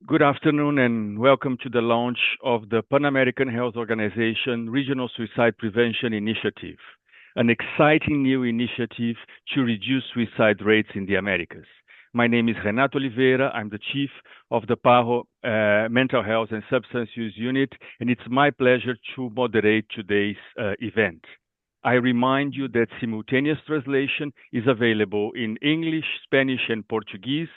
Good afternoon and welcome to the launch of the Pan American Health Organization Regional Suicide Prevention Initiative, an exciting new initiative to reduce suicide rates in the Americas. My name is Renato Oliveira. I'm the chief of the PAHO Mental Health and Substance Use Unit, and it's my pleasure to moderate today's event. I remind you that simultaneous translation is available in English, Spanish, and Portuguese.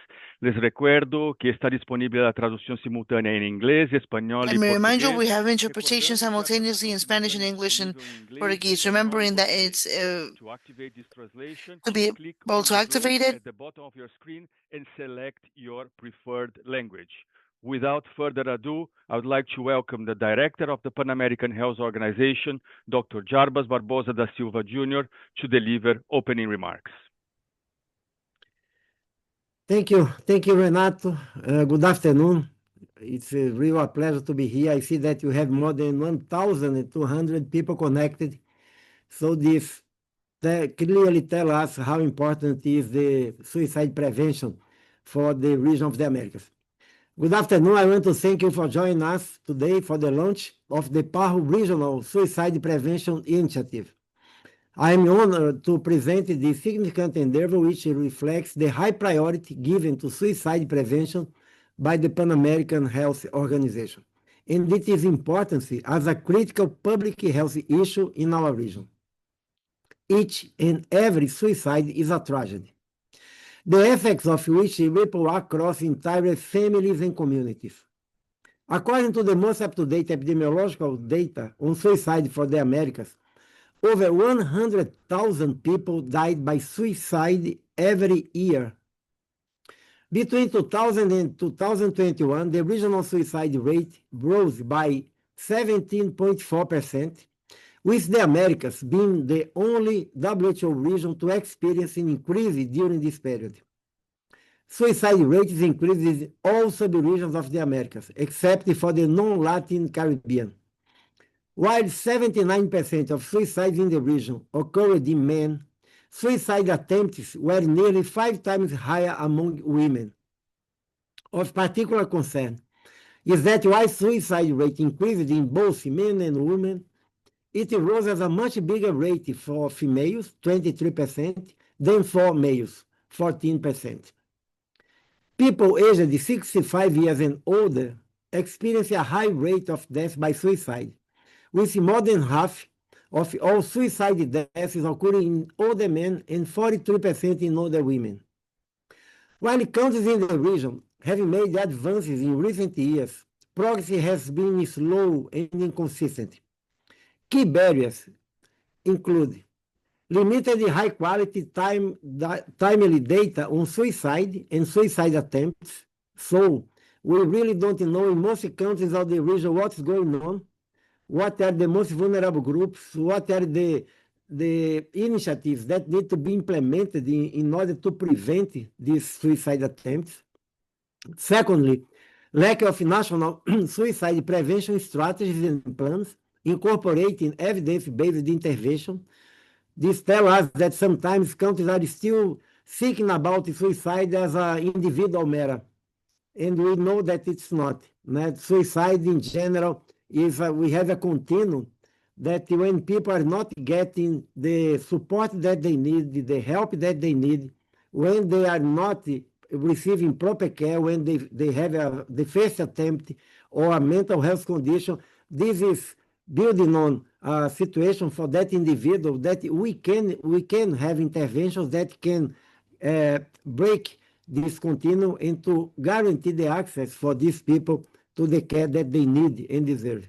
Les recuerdo que está disponible la traducción simultánea en inglés, español Let y me remind you, portugués. we have interpretation Recordando que a simultaneously in tradução Spanish and simultânea English and disponível em inglês, Portuguese. espanhol e Remembering that português. it's To activate this translation, to be click able on to the globe activate it. at the bottom of your screen and select your preferred language. Without further ado, I would like to welcome the director of the Pan American Health Organization, Dr. Jarbas Barbosa da Silva Jr., to deliver opening remarks. Thank you. Thank you, Renato. Good afternoon. It's a real pleasure to be here. I see that you have more than 1,200 people connected. So this clearly tells us how important is the suicide prevention for the region of the Americas. Good afternoon. I want to thank you for joining us today for the launch of the PAHO Regional Suicide Prevention Initiative. I am honored to present this significant endeavor which reflects the high priority given to suicide prevention by the Pan American Health Organization, and its importance as a critical public health issue in our region. Each and every suicide is a tragedy, the effects of which ripple across entire families and communities. According to the most up-to-date epidemiological data on suicide for the Americas, over 100,000 people died by suicide every year. Between 2000 and 2021, the regional suicide rate rose by 17.4%, with the Americas being the only WHO region to experience an increase during this period. Suicide rates increased in all sub-regions of the Americas, except for the non-Latin Caribbean. While 79% of suicides in the region occurred in men, suicide attempts were nearly 5 times higher among women. Of particular concern is that while suicide rate increased in both men and women, it rose at a much bigger rate for females, 23%, than for males, 14%. People aged 65 years and older experience a high rate of death by suicide, with more than half of all suicide deaths occurring in older men and 43% in older women. While countries in the region have made advances in recent years, progress has been slow and inconsistent. Key barriers include limited high-quality timely data on suicide and suicide attempts, so we really don't know in most countries of the region what's going on, what are the most vulnerable groups, what are the initiatives that need to be implemented in order to prevent these suicide attempts. Secondly, lack of national suicide prevention strategies and plans incorporating evidence-based intervention. This tells us that sometimes countries are still thinking about suicide as an individual matter, and we know that it's not. Suicide in general is we have a continuum that when people are not getting the support that they need, the help that they need, when they are not receiving proper care, when they have the first attempt or a mental health condition, this is building on a situation for that individual that we can have interventions that can break this continuum and to guarantee the access for these people to the care that they need and deserve.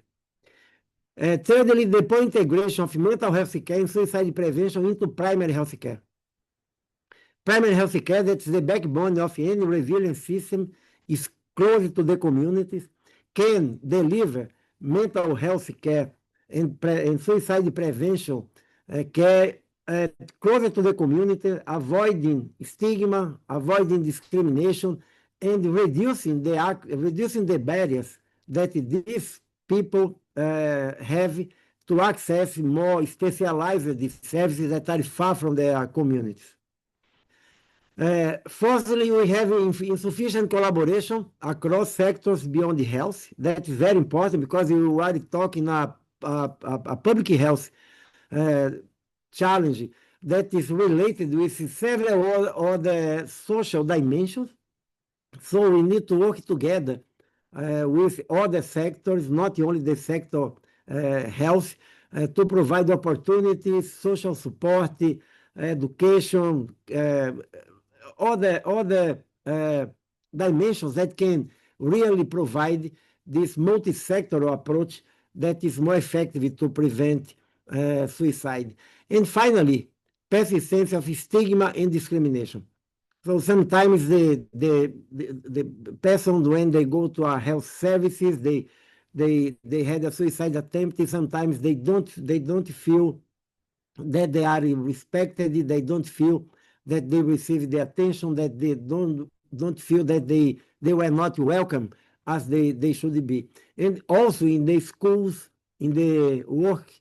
Thirdly, the poor integration of mental health care and suicide prevention into primary health care. Primary health care, that's the backbone of any resilient system, is close to the communities, can deliver mental health care and suicide prevention care closer to the community, avoiding stigma, avoiding discrimination, and reducing the barriers that these people have to access more specialized services that are far from their communities. Fourthly, we have insufficient collaboration across sectors beyond health. That is very important because you are talking a public health uh, challenge that is related with several other social dimensions. So we need to work together with other sectors, not only the sector health, to provide opportunities, social support, education, other dimensions that can really provide this multisectoral approach that is more effective to prevent suicide. And finally, persistence of stigma and discrimination. So sometimes the person, when they go to our health services, they had a suicide attempt. And sometimes they don't feel that they are respected. They don't feel that they receive the attention. That they don't feel that they were not welcome as they should be. And also in the schools, in the work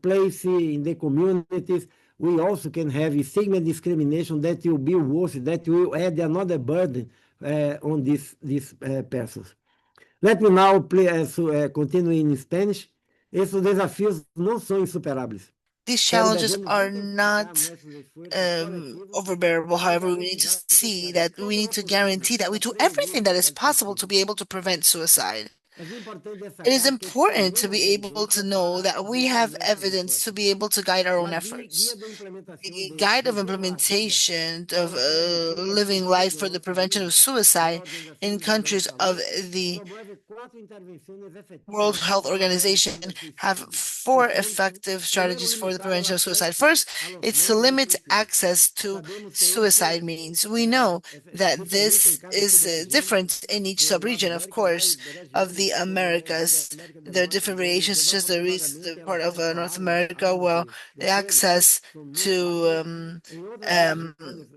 place, in the communities, we also can have stigma discrimination that will be worse, that will add another burden on these persons. Let me now continue em Spanish. Esses desafios não são insuperáveis, These pero challenges devemos are intensificar not nossos esforços coletivos overbearable. However, we para need to see identificar that we todas as need to soluções guarantee that we para do prevenir everything that is suicídio possible to coletivo. be able to prevent suicide. É importante It is destacar que important to temos be able to evidência know para that we guiar have nossos evidence to esforços. be able to guide our A own guia efforts. de implementação The do guide of Viver a Vida implementation of concede living life for the Nações prevention of Unidas, a suicide Organização in Mundial da countries of Saúde, the promove quatro intervenções World efetivas Health para a Organization prevenção do have suicídio, que four são, effective primeiro, strategies for the limitar o prevention of suicide. acesso First, aos it's to meios de limit suicídio. access to Sabemos que suicide means. We know é that diferente em this cada is sub-região different in each das subregion, of Américas. Há course, of regiões the Americas. da There are Norte, different onde variations, such as desafortunadamente the el part of acesso à North água, America, well, the são, access são muito to fáceis. Em outras um, regiões,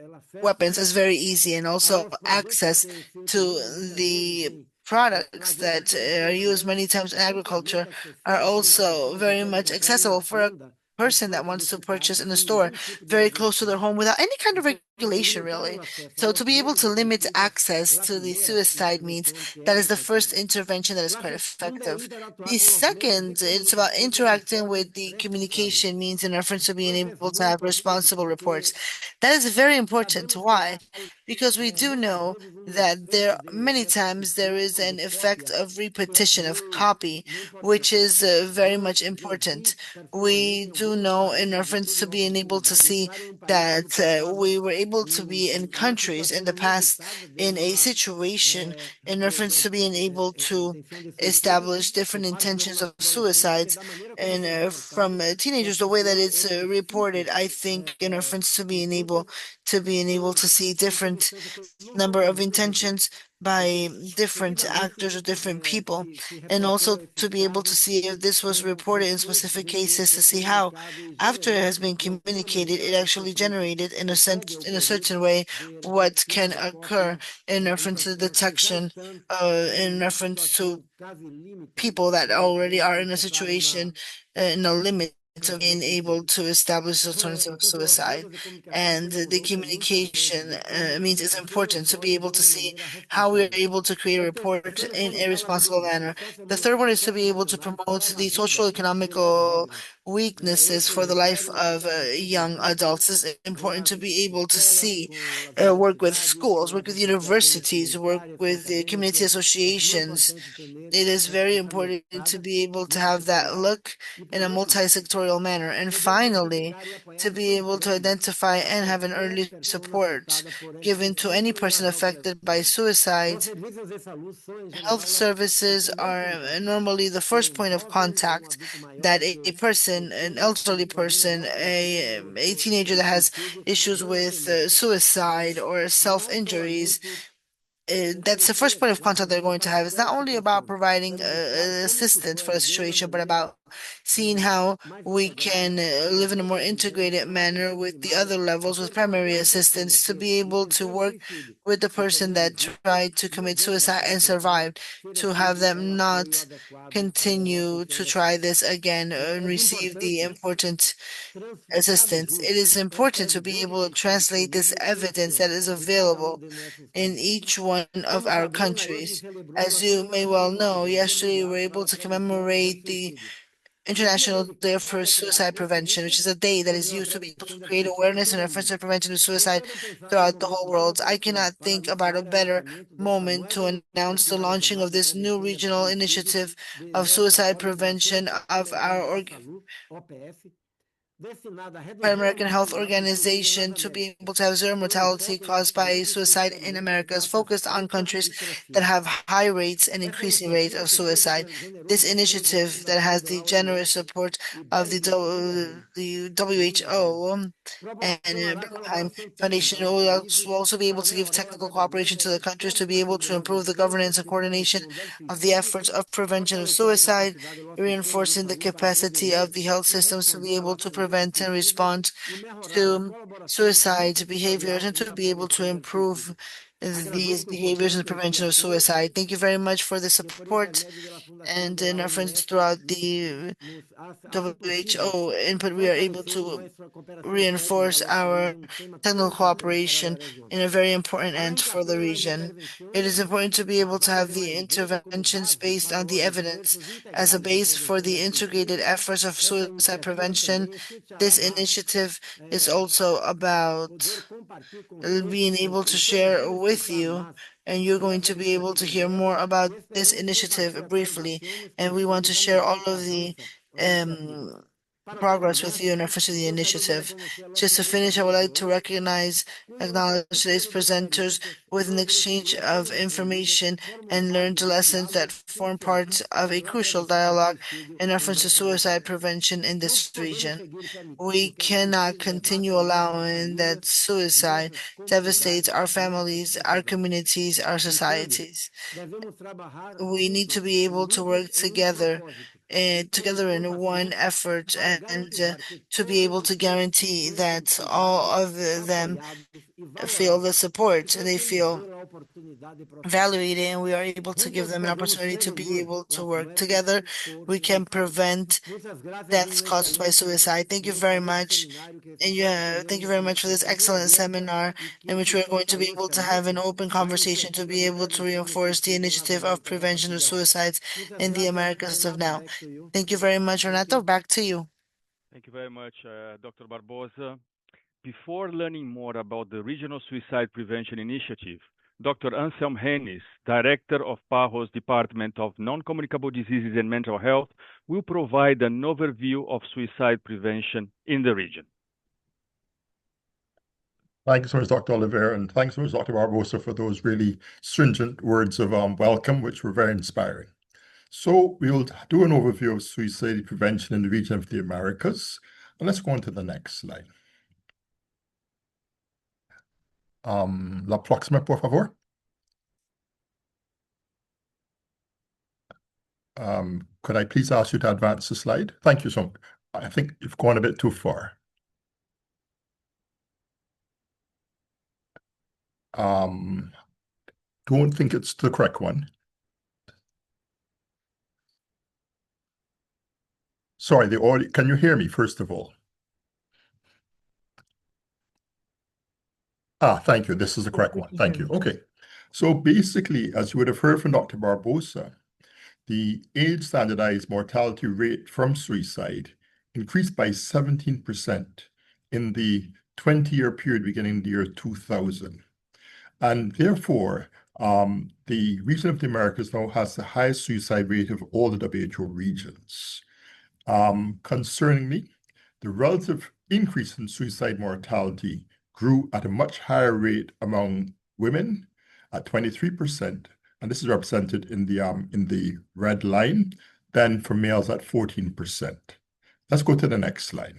o acesso weapons is very easy, and also aos produtos que access se to utilizam muitas vezes the products that are used many times in agriculture are para uma also pessoa que very quer much comprar em accessible uma for a tenda, person that pode wants to verificar purchase que in a sem store nenhum tipo de very close to their restrição. home without any kind of Então, regulation, limitar o really. acesso So to aos be able meios to de limit suicídio access é a to the primeira suicide means intervenção que é that is the first efetiva. intervention that is A quite segunda é effective. interatuar The com os meios de second, it's about comunicação com interacting reportes with the responsáveis. communication means in reference to being Isso é able to have muito importante responsible reports. porque That is very important. sabemos que Why? há Because we do muitas know vezes um that efeito there de many times there is repetição, de an effect cópia, of que é repetition of meio, copy, meio which importante. is very Eu much já vi important. personalmente We em do alguns know in países e reference tive to a being able to oportunidade de see estar em um país que ano that passado we were able to be in numa countries in situação the past inusitada in a situation in reference to being able to intenção de suicídio establish por different parte de intentions algumas of adolescentes, porque suicides da maneira como and foi reportado, from teenagers, the way that procurou it's outros reported, sítios. I think in reference to being able Então, to são, see são different intervenções que não são number of comuns no Brasil. intentions by different Seguidamente, actors or different people, se and reportou also esses to be able to casos see if this was reported in depois specific cases to see how, comunicado e after it gerou has been de alguma communicated, it maneira actually generated in a pode sense, in a ocorrer certain way, de what repetição can de occur cópia in em reference to pessoas que já detection, estão in numa reference to situação quase limite people that already are in a necessário situation, in a limit of being able suicídio. to establish alternative Portanto, os suicide. meios de comunicação And têm um the rol que é muito importante communication de como means it's fazer important os to be olhos de able to uma see maneira how we are responsável. able to create a report Terceiro, in a responsible solidariedade manner. The socioeconômica third one is to be able to promote para a the vida social sem mais economical regras. weaknesses Esse for the life requer of intervenção young conjunta adults. It's com important as to be able to escolas, see, com as work with universidades, schools, com work as with associações universities, work comunitárias, com with the community acadêmicos. É muito associations. importante ter It is very essa important to mirada be able to have that multissectorial. look E, in por a último, multisectorial manner. And poder finally, identificar e apoiar to as be pessoas able to próximas identify a and have an qualquer early pessoa support afetada por given to any suicídio e person as affected by autoridades. Os suicide. serviços de saúde são, em Health geral, o services primeiro are contato normally the first com point of jovens ou um contact adulto that maior a que person, an tenha elderly problemas person, autoimunes a ou teenager that has suicídio, issues vão with atender. suicide or Não self-injuries, somente that's the first oferecer point of um contact they're apoio going to para have. It's not aquela only about situação, providing mas mostrar como isso assistance for the pode, de uma situation, but maneira about seeing how we can live in a more integrated manner with the other levels, with primary assistance, to be able to work with the person that tried to commit suicide and survived, to have them not continue to try this again and receive the important assistance. It is important to be able to translate this evidence that is available in each one of our countries. As you may well know, yesterday we were able to commemorate the International Day for Suicide Prevention, which is a day that is used to be able to create awareness and reference to prevention of suicide throughout the whole world. I cannot think about a better moment to announce the launching of this new regional initiative of suicide prevention of our Pan American Health Organization to be able to have zero mortality caused by suicide in America is focused on countries that have high rates and increasing rates of suicide. This initiative that has the generous support of the WHO and Bergheim Foundation will also be able to give technical cooperation to the countries to be able to improve the governance and coordination of the efforts of prevention of suicide, reinforcing the capacity of the health systems to be able to prevent and respond to suicide behaviors and to be able to improve these behaviors in the prevention of suicide. Thank you very much for the support and in reference throughout the WHO input, we are able to reinforce our technical cooperation in a very important end for the region. It is important to be able to have the interventions based on the evidence as a base for the integrated efforts of suicide prevention. This initiative is also about being able to share with you, and you're going to be able to hear more about this initiative briefly. And we want to share all of the um, progress with you in reference to the initiative. Just to finish, I would like to acknowledge today's presenters with an exchange of information and learned lessons that form part of a crucial dialogue in reference to suicide prevention in this region. We cannot continue allowing that suicide devastates our families, our communities, our societies. We need to be able to work together in one effort and to be able to guarantee that all of them feel the support, they feel valued, and we are able to give them an opportunity to be able to work together. We can prevent deaths caused by suicide. Thank you very much. And thank you very much for this excellent seminar in which we're going to be able to have an open conversation to be able to reinforce the initiative of prevention of suicides in the Americas as of now. Thank you very much, Renato. Back to you. Thank you very much, Dr. Barbosa. Before learning more about the Regional Suicide Prevention Initiative, Dr. Anselm Hennis, Director of PAHO's Department of Non-Communicable Diseases and Mental Health, will provide an overview of suicide prevention in the region. Thanks so much, Dr. Oliveira, and thanks so much, Dr. Barbosa, for those really stringent words of welcome, which were very inspiring. So we'll do an overview of suicide prevention in the region of the Americas. And let's go on to the next slide. La próxima, por favor. Could I please ask you to advance the slide? Thank you so much. I think you've gone a bit too far. Don't think it's the correct one. Sorry, the audio. Can you hear me, first of all? Thank you. This is the correct one. Thank you. Okay. So basically, as you would have heard from Dr. Barbosa, the age standardized mortality rate from suicide increased by 17% in the 20-year period beginning in the year 2000. And therefore, the region of the Americas now has the highest suicide rate of all the WHO regions. Concerningly, the relative increase in suicide mortality grew at a much higher rate among women at 23%, and this is represented in the red line, than for males at 14%. Let's go to the next slide.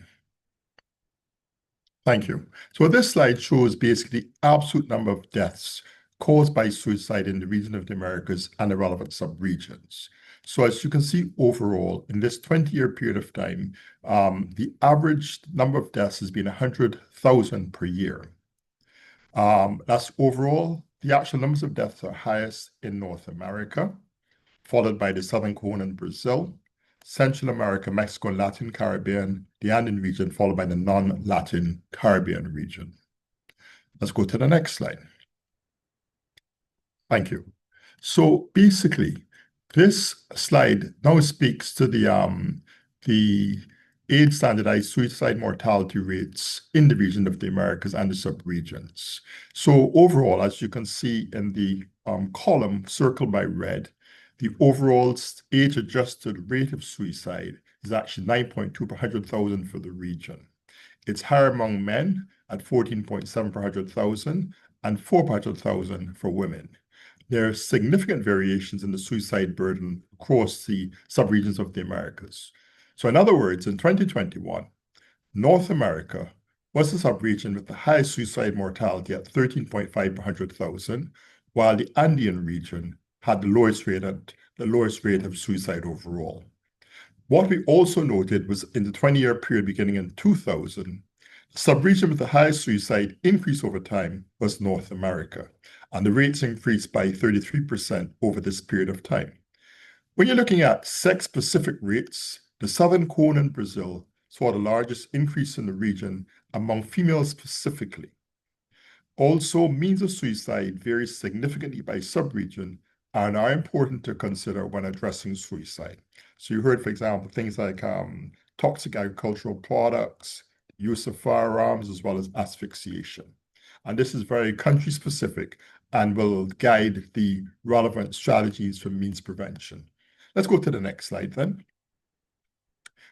Thank you. So this slide shows basically the absolute number of deaths caused by suicide in the region of the Americas and the relevant subregions. So as you can see, overall, in this 20-year period of time, the average number of deaths has been 100,000 per year. That's overall. The actual numbers of deaths are highest in North America, followed by the Southern Cone and Brazil, Central America, Mexico, and Latin Caribbean, the Andean region, followed by the non-Latin Caribbean region. Let's go to the next slide. Thank you. So basically, this slide now speaks to the age standardized suicide mortality rates in the region of the Americas and the subregions. So overall, as you can see in the column circled by red, the overall age-adjusted rate of suicide is actually 9.2 per 100,000 for the region. It's higher among men at 14.7 per 100,000 and 4 per 100,000 for women. There are significant variations in the suicide burden across the subregions of the Americas. So in other words, in 2021, North America was the subregion with the highest suicide mortality at 13.5 per 100,000, while the Andean region had the lowest rate of suicide overall. What we also noted was in the 20-year period beginning in 2000, the subregion with the highest suicide increase over time was North America, and the rates increased by 33% over this period of time. When you're looking at sex-specific rates, the Southern Cone in Brazil saw the largest increase in the region among females specifically. Also, means of suicide vary significantly by subregion and are important to consider when addressing suicide. So you heard, for example, things like toxic agricultural products, use of firearms, as well as asphyxiation. And this is very country-specific and will guide the relevant strategies for means prevention. Let's go to the next slide then.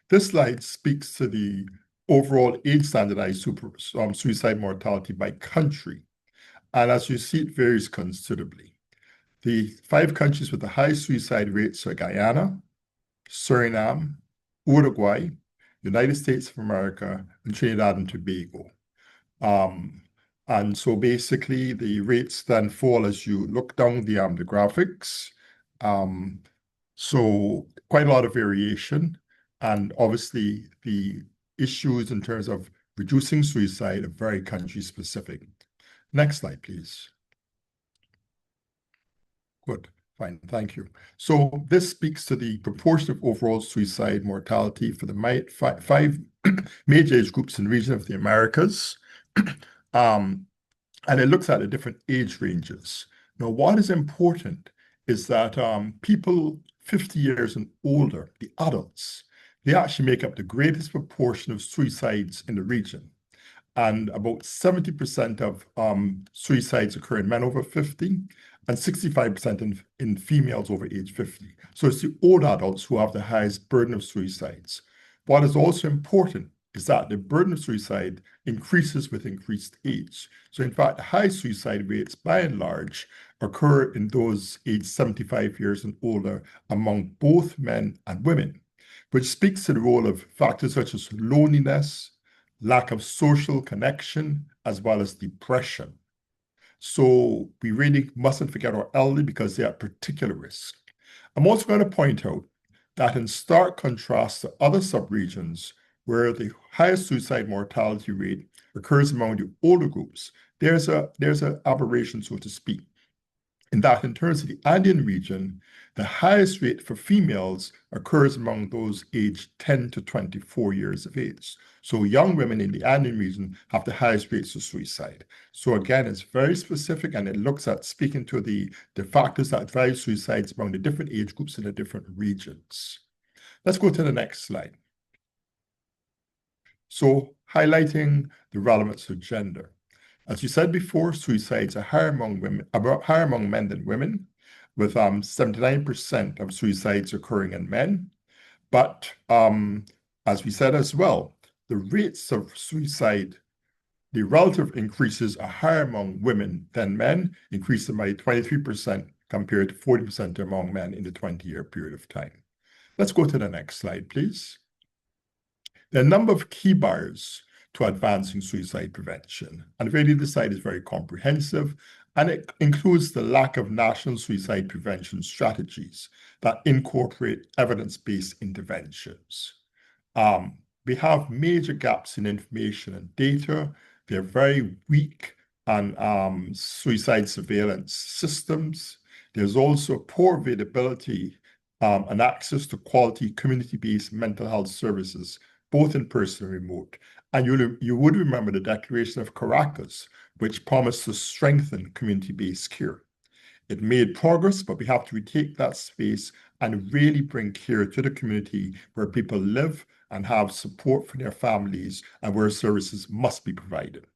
This slide speaks to the overall age-standardized suicide mortality by country. And as you see, it varies considerably. The 5 countries with the highest suicide rates are Guyana, Suriname, Uruguay, United States of America, and Trinidad and Tobago. And so basically the rates then fall as you look down the graphics. So quite a lot of variation. And obviously the issues in terms of reducing suicide are very country specific. Next slide, please. Good, fine, thank you. So this speaks to the proportion of overall suicide mortality for the 5 major age groups in the region of the Americas. And it looks at the different age ranges. Now, what is important is that people 50 years and older, the adults, they actually make up the greatest proportion of suicides in the region. And about 70% of suicides occur in men over 50 and 65% in females over age 50. So it's the old adults who have the highest burden of suicides. What is also important is that the burden of suicide increases with increased age. So in fact, high suicide rates by and large occur in those aged 75 years and older among both men and women, which speaks to the role of factors such as loneliness, lack of social connection, as well as depression. So we really mustn't forget our elderly because they are at particular risk. I'm also going to point out that in stark contrast to other subregions where the highest suicide mortality rate occurs among the older groups, there's an aberration, so to speak, in that in terms of the Andean region, the highest rate for females occurs among those aged 10 to 24 years of age. So young women in the Andean region have the highest rates of suicide. So again, it's very specific and it looks at speaking to the factors that drive suicides among the different age groups in the different regions. Let's go to the next slide. So highlighting the relevance of gender. As you said before, suicides are higher among men than women, with 79% of suicides occurring in men. But as we said as well, the rates of suicide, the relative increases are higher among women than men, increasing by 23% compared to 40% among men in the 20-year period of time. Let's go to the next slide, please. There are a number of key barriers to advancing suicide prevention. And really, this slide is very comprehensive And it includes the lack of national suicide prevention strategies that incorporate evidence-based interventions. We have major gaps in information and data. They're very weak on suicide surveillance systems. There's also poor availability and access to quality community-based mental health services, both in person and remote. And you would remember the Declaration of Caracas, which promised to strengthen community-based care. It made progress, but we have to retake that space and really bring care to the community where people live and have support for their families and where services must be provided.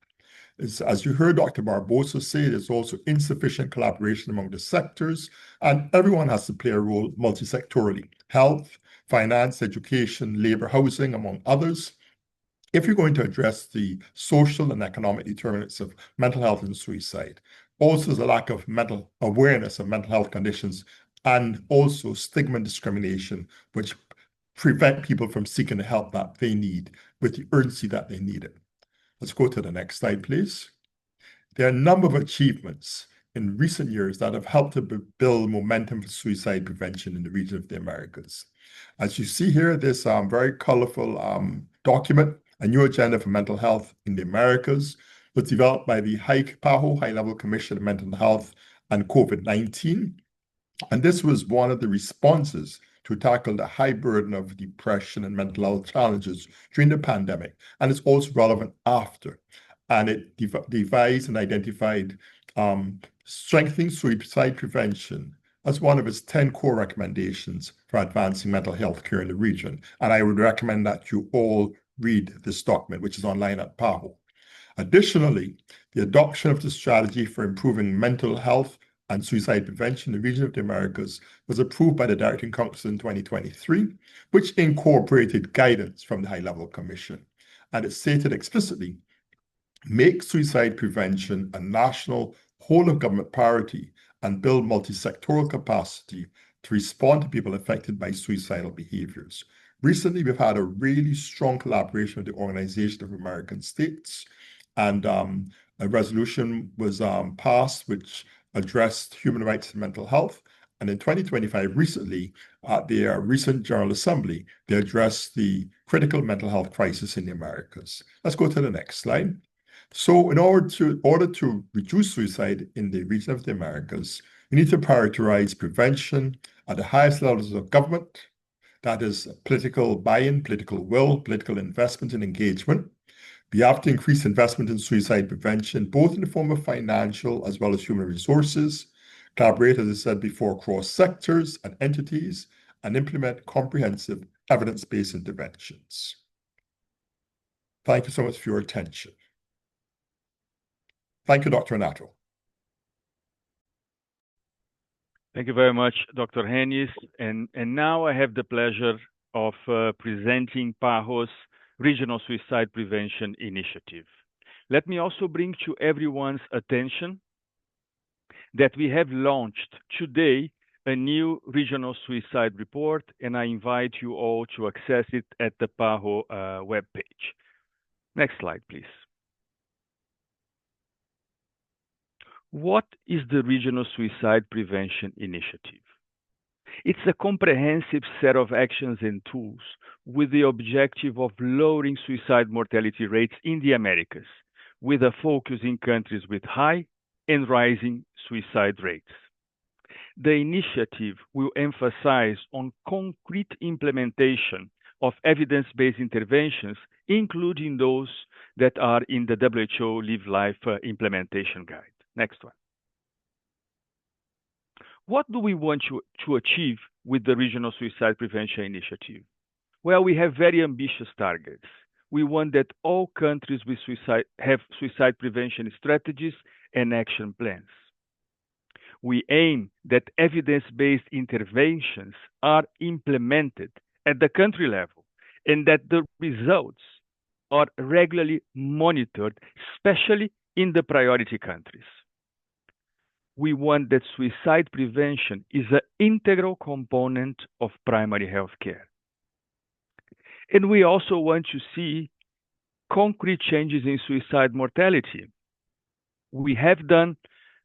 As you heard Dr. Barbosa say, there's also insufficient collaboration among the sectors, and everyone has to play a role multisectorally: health, finance, education, labor, housing, among others. If you're going to address the social and economic determinants of mental health and suicide, also there's a lack of mental awareness of mental health conditions and also stigma and discrimination, which prevent people from seeking the help that they need with the urgency that they need it. Let's go to the next slide, please. There are a number of achievements in recent years that have helped to build momentum for suicide prevention in the region of the Americas. As you see here, this very colorful document, A New Agenda for Mental Health in the Americas, was developed by the PAHO, High-Level Commission on Mental Health and COVID-19. And this was one of the responses to tackle the high burden of depression and mental health challenges during the pandemic. And it's also relevant after. And it devised and identified strengthening suicide prevention as one of its 10 core recommendations for advancing mental health care in the region. And I would recommend that you all read this document, which is online at PAHO. Additionally, the adoption of the strategy for improving mental health and suicide prevention in the region of the Americas was approved by the Directing Council in 2023, which incorporated guidance from the High-Level Commission. And it stated explicitly, make suicide prevention a national whole-of-government priority and build multisectoral capacity to respond to people affected by suicidal behaviors. Recently, we've had a really strong collaboration with the Organization of American States, and a resolution was passed which addressed human rights and mental health. And in 2025, recently, at their recent General Assembly, they addressed the critical mental health crisis in the Americas. Let's go to the next slide. So in order to reduce suicide in the region of the Americas, we need to prioritize prevention at the highest levels of government. That is political buy-in, political will, political investment and engagement. We have to increase investment in suicide prevention, both in the form of financial as well as human resources, collaborate, as I said before, across sectors and entities, and implement comprehensive evidence-based interventions. Thank you so much for your attention. Thank you, Dr. Renato. Thank you very much, Dr. Hennis. And now I have the pleasure of presenting PAHO's Regional Suicide Prevention Initiative. Let me also bring to everyone's attention that we have launched today a new regional suicide report, and I invite you all to access it at the PAHO webpage. Next slide, please. What is the Regional Suicide Prevention Initiative? It's a comprehensive set of actions and tools with the objective of lowering suicide mortality rates in the Americas, with a focus in countries with high and rising suicide rates. The initiative will emphasize on concrete implementation of evidence-based interventions, including those that are in the WHO Live Life Implementation Guide. Next one. What do we want to achieve with the Regional Suicide Prevention Initiative? Well, we have very ambitious targets. We want that all countries with have suicide prevention strategies and action plans. We aim that evidence-based interventions are implemented at the country level and that the results are regularly monitored, especially in the priority countries. We want that suicide prevention is an integral component of primary health care. And we also want to see concrete changes in suicide mortality. We have done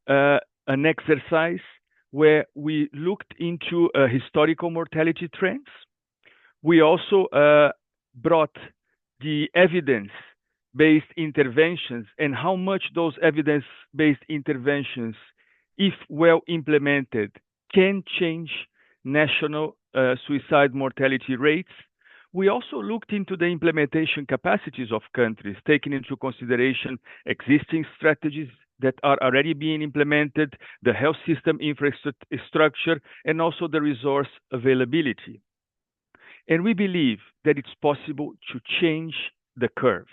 an exercise where we looked into historical mortality trends. We also brought the evidence-based interventions and how much those evidence-based interventions, if well implemented, can change national suicide mortality rates. We also looked into the implementation capacities of countries, taking into consideration existing strategies that are already being implemented, the health system infrastructure, and also the resource availability. And we believe that it's possible to change the curve.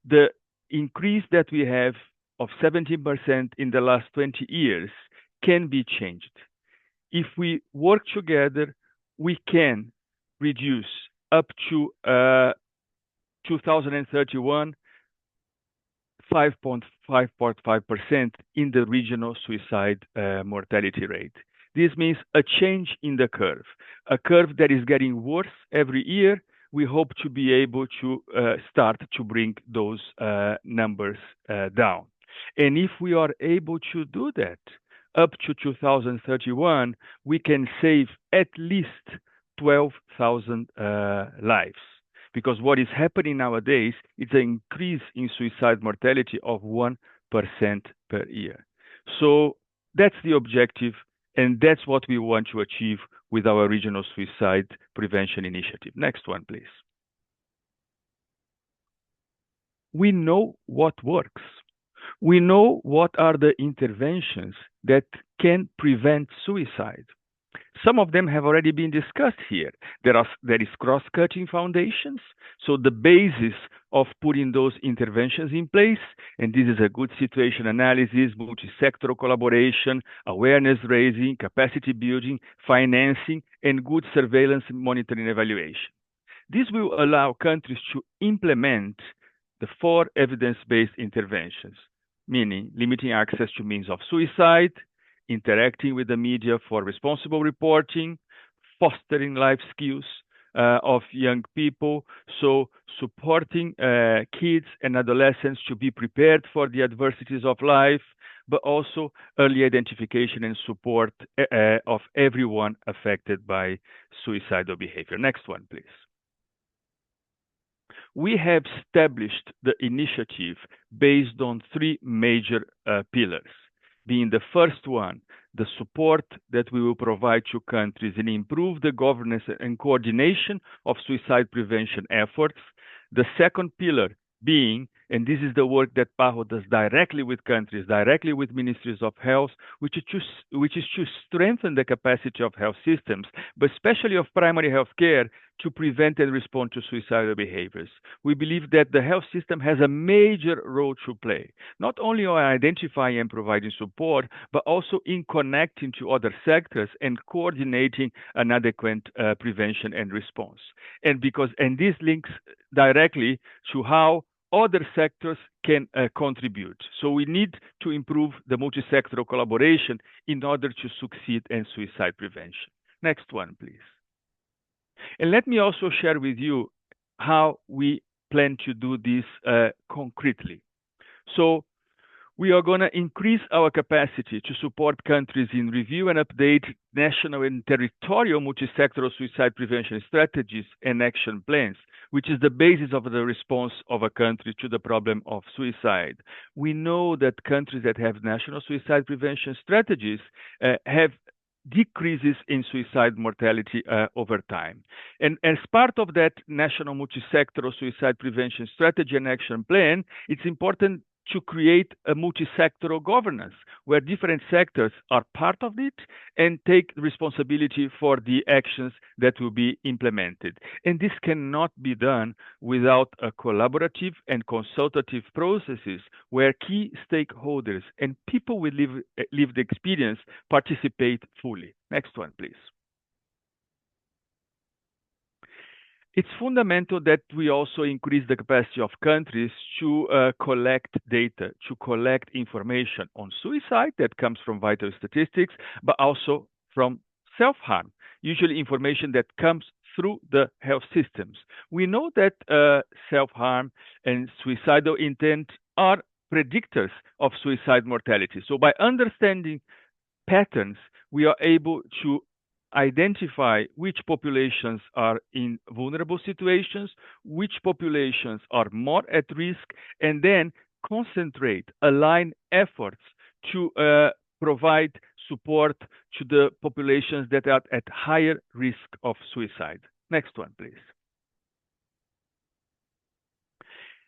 The increase that we have of 17% in the last 20 years can be changed. If we work together, we can reduce up to 2031 5.5% in the regional suicide mortality rate. This means a change in the curve, a curve that is getting worse every year. We hope to be able to start to bring those numbers down. And if we are able to do that up to 2031, we can save at least 12,000 lives. Because what is happening nowadays is an increase in suicide mortality of 1% per year. So that's the objective, and that's what we want to achieve with our regional suicide prevention initiative. Next one, please. We know what works. We know what are the interventions that can prevent suicide. Some of them have already been discussed here. There is cross-cutting foundations, so the basis of putting those interventions in place, and this is a good situation analysis, multisectoral collaboration, awareness raising, capacity building, financing, and good surveillance, monitoring, evaluation. This will allow countries to implement the 4 evidence-based interventions, meaning limiting access to means of suicide, interacting with the media for responsible reporting, fostering life skills of young people, so supporting kids and adolescents to be prepared for the adversities of life, but also early identification and support of everyone affected by suicidal behavior. Next one, please. We have established the initiative based on 3 major pillars, being the first one, the support that we will provide to countries and improve the governance and coordination of suicide prevention efforts. The second pillar being, and this is the work that PAHO does directly with countries, directly with ministries of health, which is to strengthen the capacity of health systems, but especially of primary health care, to prevent and respond to suicidal behaviors. We believe that the health system has a major role to play, not only on identifying and providing support, but also in connecting to other sectors and coordinating an adequate prevention and response. And this links directly to how other sectors can contribute. So we need to improve the multisectoral collaboration in order to succeed in suicide prevention. Next one, please. And let me also share with you how we plan to do this concretely. So we are going to increase our capacity to support countries in review and update national and territorial multisectoral suicide prevention strategies and action plans, which is the basis of the response of a country to the problem of suicide. We know that countries that have national suicide prevention strategies have decreases in suicide mortality over time. And as part of that national multisectoral suicide prevention strategy and action plan, it's important to create a multisectoral governance where different sectors are part of it and take responsibility for the actions that will be implemented. And this cannot be done without a collaborative and consultative processes where key stakeholders and people with lived experience participate fully. Next one, please. It's fundamental that we also increase the capacity of countries to collect data, to collect information on suicide that comes from vital statistics, but also from self-harm, usually information that comes through the health systems. We know that self-harm and suicidal intent are predictors of suicide mortality. So by understanding patterns, we are able to identify which populations are in vulnerable situations, which populations are more at risk, and then concentrate, align efforts to provide support to the populations that are at higher risk of suicide. Next one, please.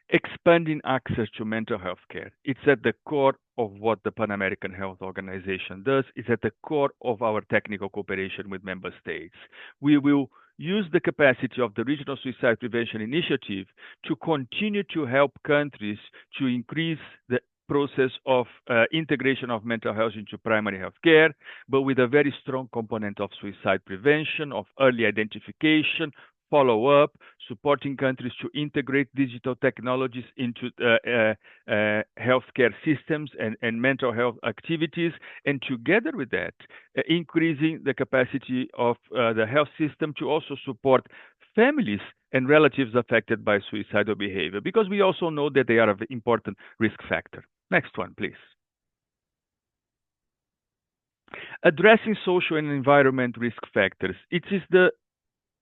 Expanding access to mental health care. It's at the core of what the Pan American Health Organization does. It's at the core of our technical cooperation with member states. We will use the capacity of the Regional Suicide Prevention Initiative to continue to help countries to increase the process of integration of mental health into primary health care, but with a very strong component of suicide prevention, of early identification, follow-up, supporting countries to integrate digital technologies into healthcare systems and mental health activities, and together with that, increasing the capacity of the health system to also support families and relatives affected by suicidal behavior, because we also know that they are an important risk factor. Next one, please. Addressing social and environment risk factors. It is the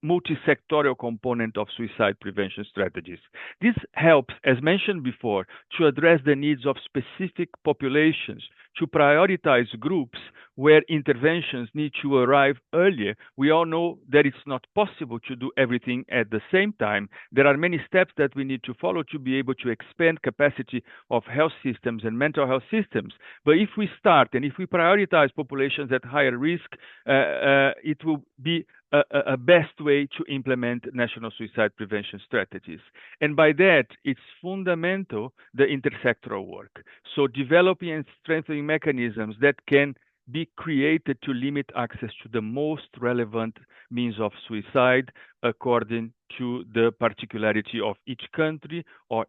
multisectoral component of suicide prevention strategies. This helps, as mentioned before, to address the needs of specific populations, to prioritize groups where interventions need to arrive earlier. We all know that it's not possible to do everything at the same time. There are many steps that we need to follow to be able to expand capacity of health systems and mental health systems. But if we start and if we prioritize populations at higher risk, it will be a best way to implement national suicide prevention strategies. And by that, it's fundamental, the intersectoral work. So developing and strengthening mechanisms that can be created to limit access to the most relevant means of suicide according to the particularity of each country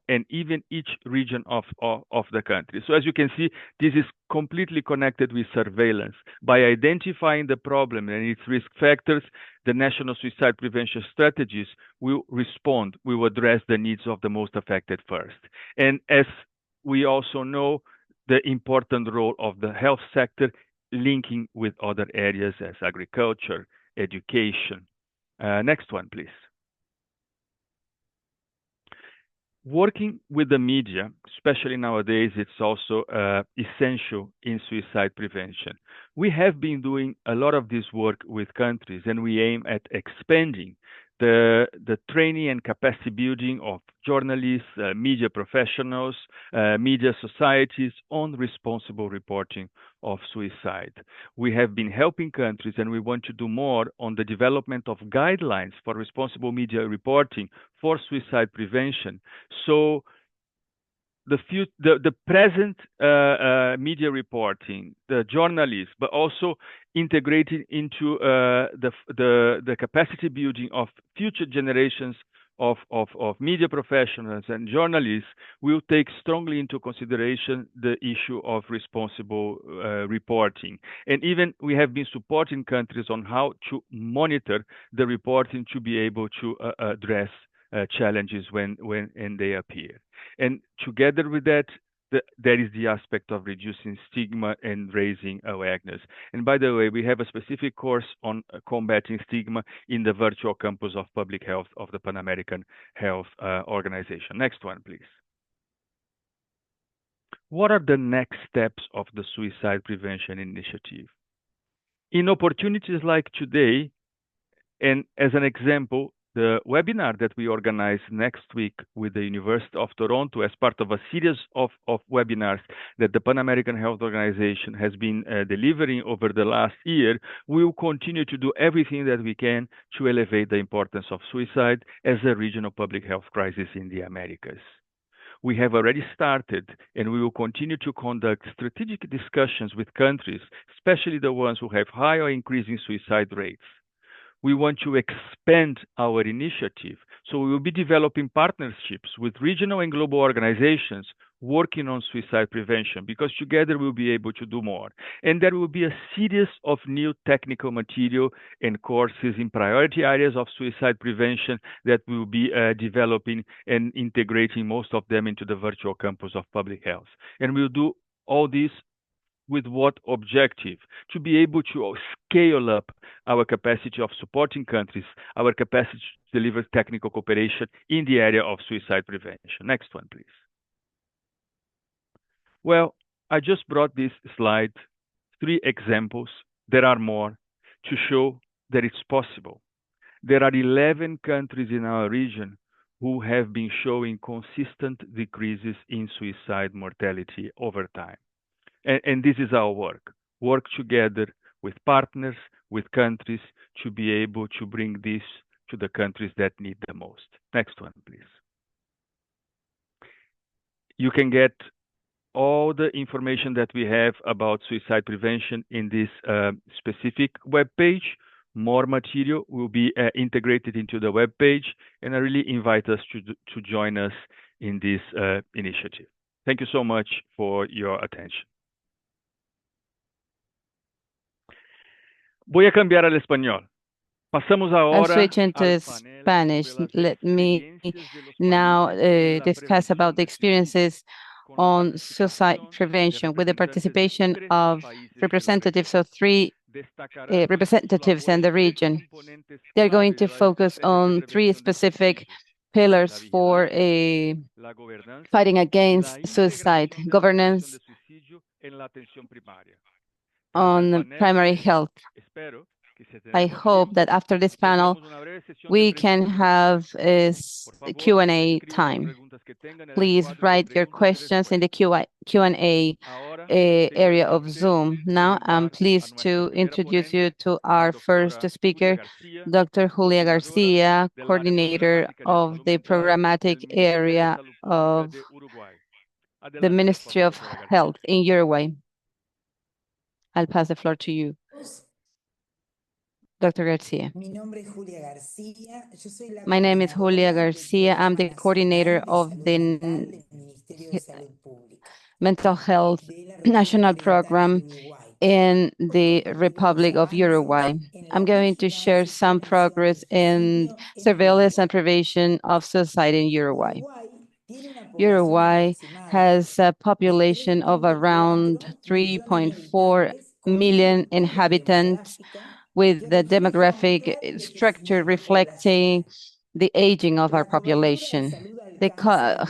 and even each region of the country. So as you can see, this is completely connected with surveillance. By identifying the problem and its risk factors, the national suicide prevention strategies will respond, will address the needs of the most affected first. And as we also know, the important role of the health sector linking with other areas as agriculture, education. Next one, please. Working with the media, especially nowadays, it's also essential in suicide prevention. We have been doing a lot of this work with countries, and we aim at expanding the training and capacity building of journalists, media professionals, media societies on responsible reporting of suicide. We have been helping countries, and we want to do more on the development of guidelines for responsible media reporting for suicide prevention. So the present media reporting, the journalists, but also integrating into the capacity building of future generations of media professionals and journalists will take strongly into consideration the issue of responsible reporting. And even we have been supporting countries on how to monitor the reporting to be able to address challenges when they appear. And together with that, there is the aspect of reducing stigma and raising awareness. And by the way, we have a specific course on combating stigma in the virtual campus of public health of the Pan American Health Organization. Next one, please. What are the next steps of the Suicide Prevention Initiative? In opportunities like today, and as an example, the webinar that we organize next week with the University of Toronto as part of a series of webinars that the Pan American Health Organization has been delivering over the last year, we will continue to do everything that we can to elevate the importance of suicide as a regional public health crisis in the Americas. We have already started, and we will continue to conduct strategic discussions with countries, especially the ones who have high or increasing suicide rates. We want to expand our initiative, so we will be developing partnerships with regional and global organizations working on suicide prevention, because together we'll be able to do more. And there will be a series of new technical material and courses in priority areas of suicide prevention that we'll be developing and integrating most of them into the virtual campus of public health. And we'll do all this with what objective? To be able to scale up our capacity of supporting countries, our capacity to deliver technical cooperation in the area of suicide prevention. Next one, please. Well, I just brought this slide, 3 examples. There are more to show that it's possible. There are 11 countries in our region who have been showing consistent decreases in suicide mortality over time. And this is our work together with partners, with countries, to be able to bring this to the countries that need the most. Next one, please. You can get all the information that we have about suicide prevention in this specific web page. More material will be integrated into the web page, and I really invite us to join us in this initiative. Thank you so much for your attention. Voy a cambiar al español. Pasamos ahora I'll switch into Spanish. Let me now discuss about the experiences on suicide prevention with the participation of representatives of 3 representatives in the region. They're going to focus on 3 specific pillars for fighting against suicide: governance, on primary health. I hope that after this panel, we can have a Q&A time. Please write your questions in the Q&A area of Zoom. Now, I'm pleased to introduce you to our first speaker, Dr. Julia Garcia, coordinator of the programmatic area of the Ministry of Health in Uruguay. I'll pass the floor to you, Dr. Garcia. My name is Julia Garcia. I'm the coordinator of the Mental Health National Program in the Republic of Uruguay. I'm going to share some progress in surveillance and prevention of suicide in Uruguay. Uruguay has a population of around 3.4 million inhabitants, with the demographic structure reflecting the aging of our population. The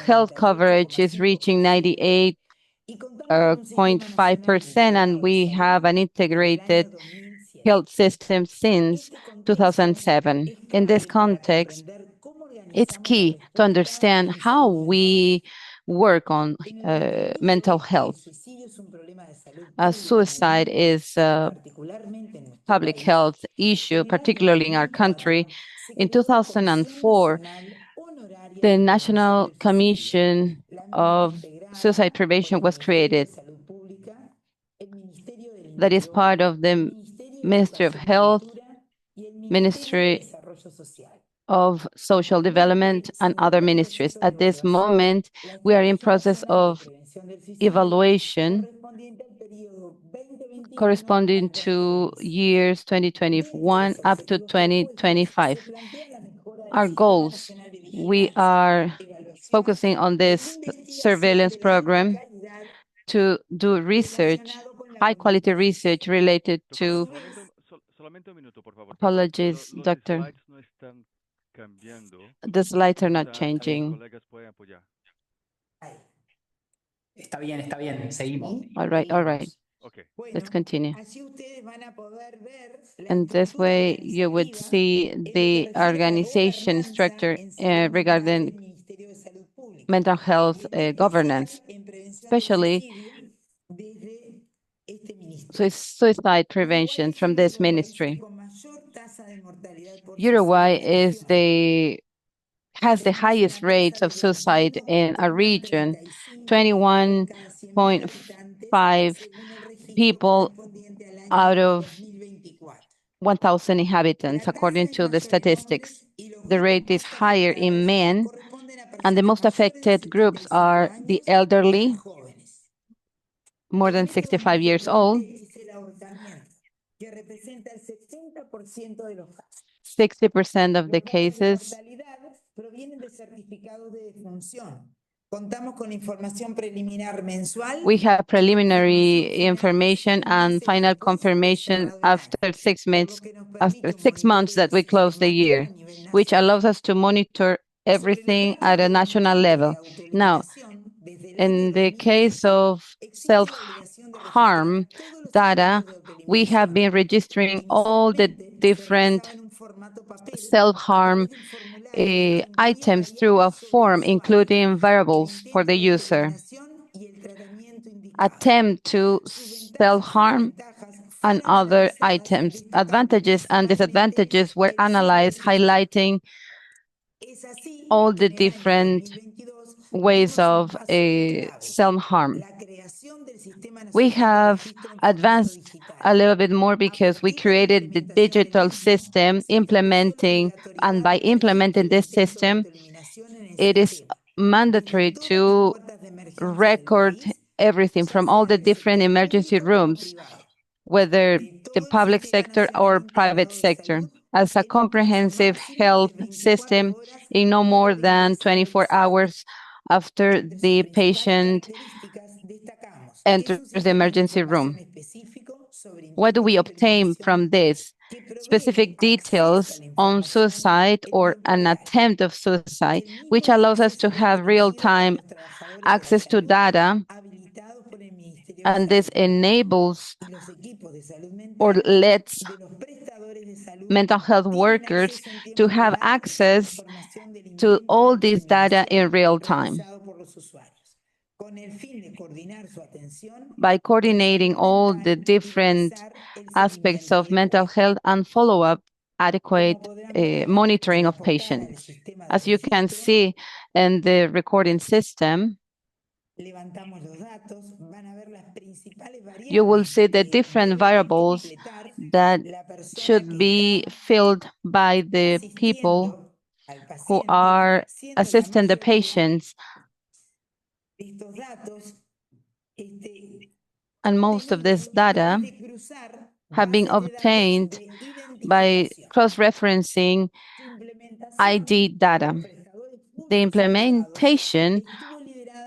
health coverage is reaching 98.5%, and we have an integrated health system since 2007. In this context, it's key to understand how we work on mental health. Suicide is a public health issue, particularly in our country. In 2004, the National Commission of Suicide Prevention was created. That is part of the Ministry of Health, Ministry of Social Development, and other ministries. At this moment, we are in process of evaluation corresponding to years 2021 up to 2025. Our goals, we are focusing on this surveillance program to do research, high quality research related to, apologies, doctor. The slides are not changing. All right. Okay. Let's continue. And this way you would see the organization structure regarding mental health governance, especially suicide prevention from this ministry. Uruguay has the highest rates of suicide in a region, 21.5 people out of 1,000 inhabitants, according to the statistics. The rate is higher in men And the most affected groups are the elderly, more than 65 years old, 60% of the cases. We have preliminary information and final confirmation after 6 months, that we close the year, which allows us to monitor everything at a national level. Now, in the case of self-harm data, we have been registering all the different self-harm items through a form, including variables for the user. Attempt to self-harm and other items. Advantages and disadvantages were analyzed, highlighting all the different ways of self-harm. We have advanced a little bit more because we created the digital system and by implementing this system, it is mandatory to record everything from all the different emergency rooms, whether the public sector or private sector, as a comprehensive health system in no more than 24 hours after the patient enters the emergency room. What do we obtain from this? Specific details on suicide or an attempt of suicide, which allows us to have real-time access to data, and this enables or lets mental health workers to have access to all this data in real time. By coordinating all the different aspects of mental health and follow-up, adequate monitoring of patients. As you can see in the recording system, you will see the different variables that should be filled by the people who are assisting the patients. And most of this data have been obtained by cross-referencing ID data. The implementation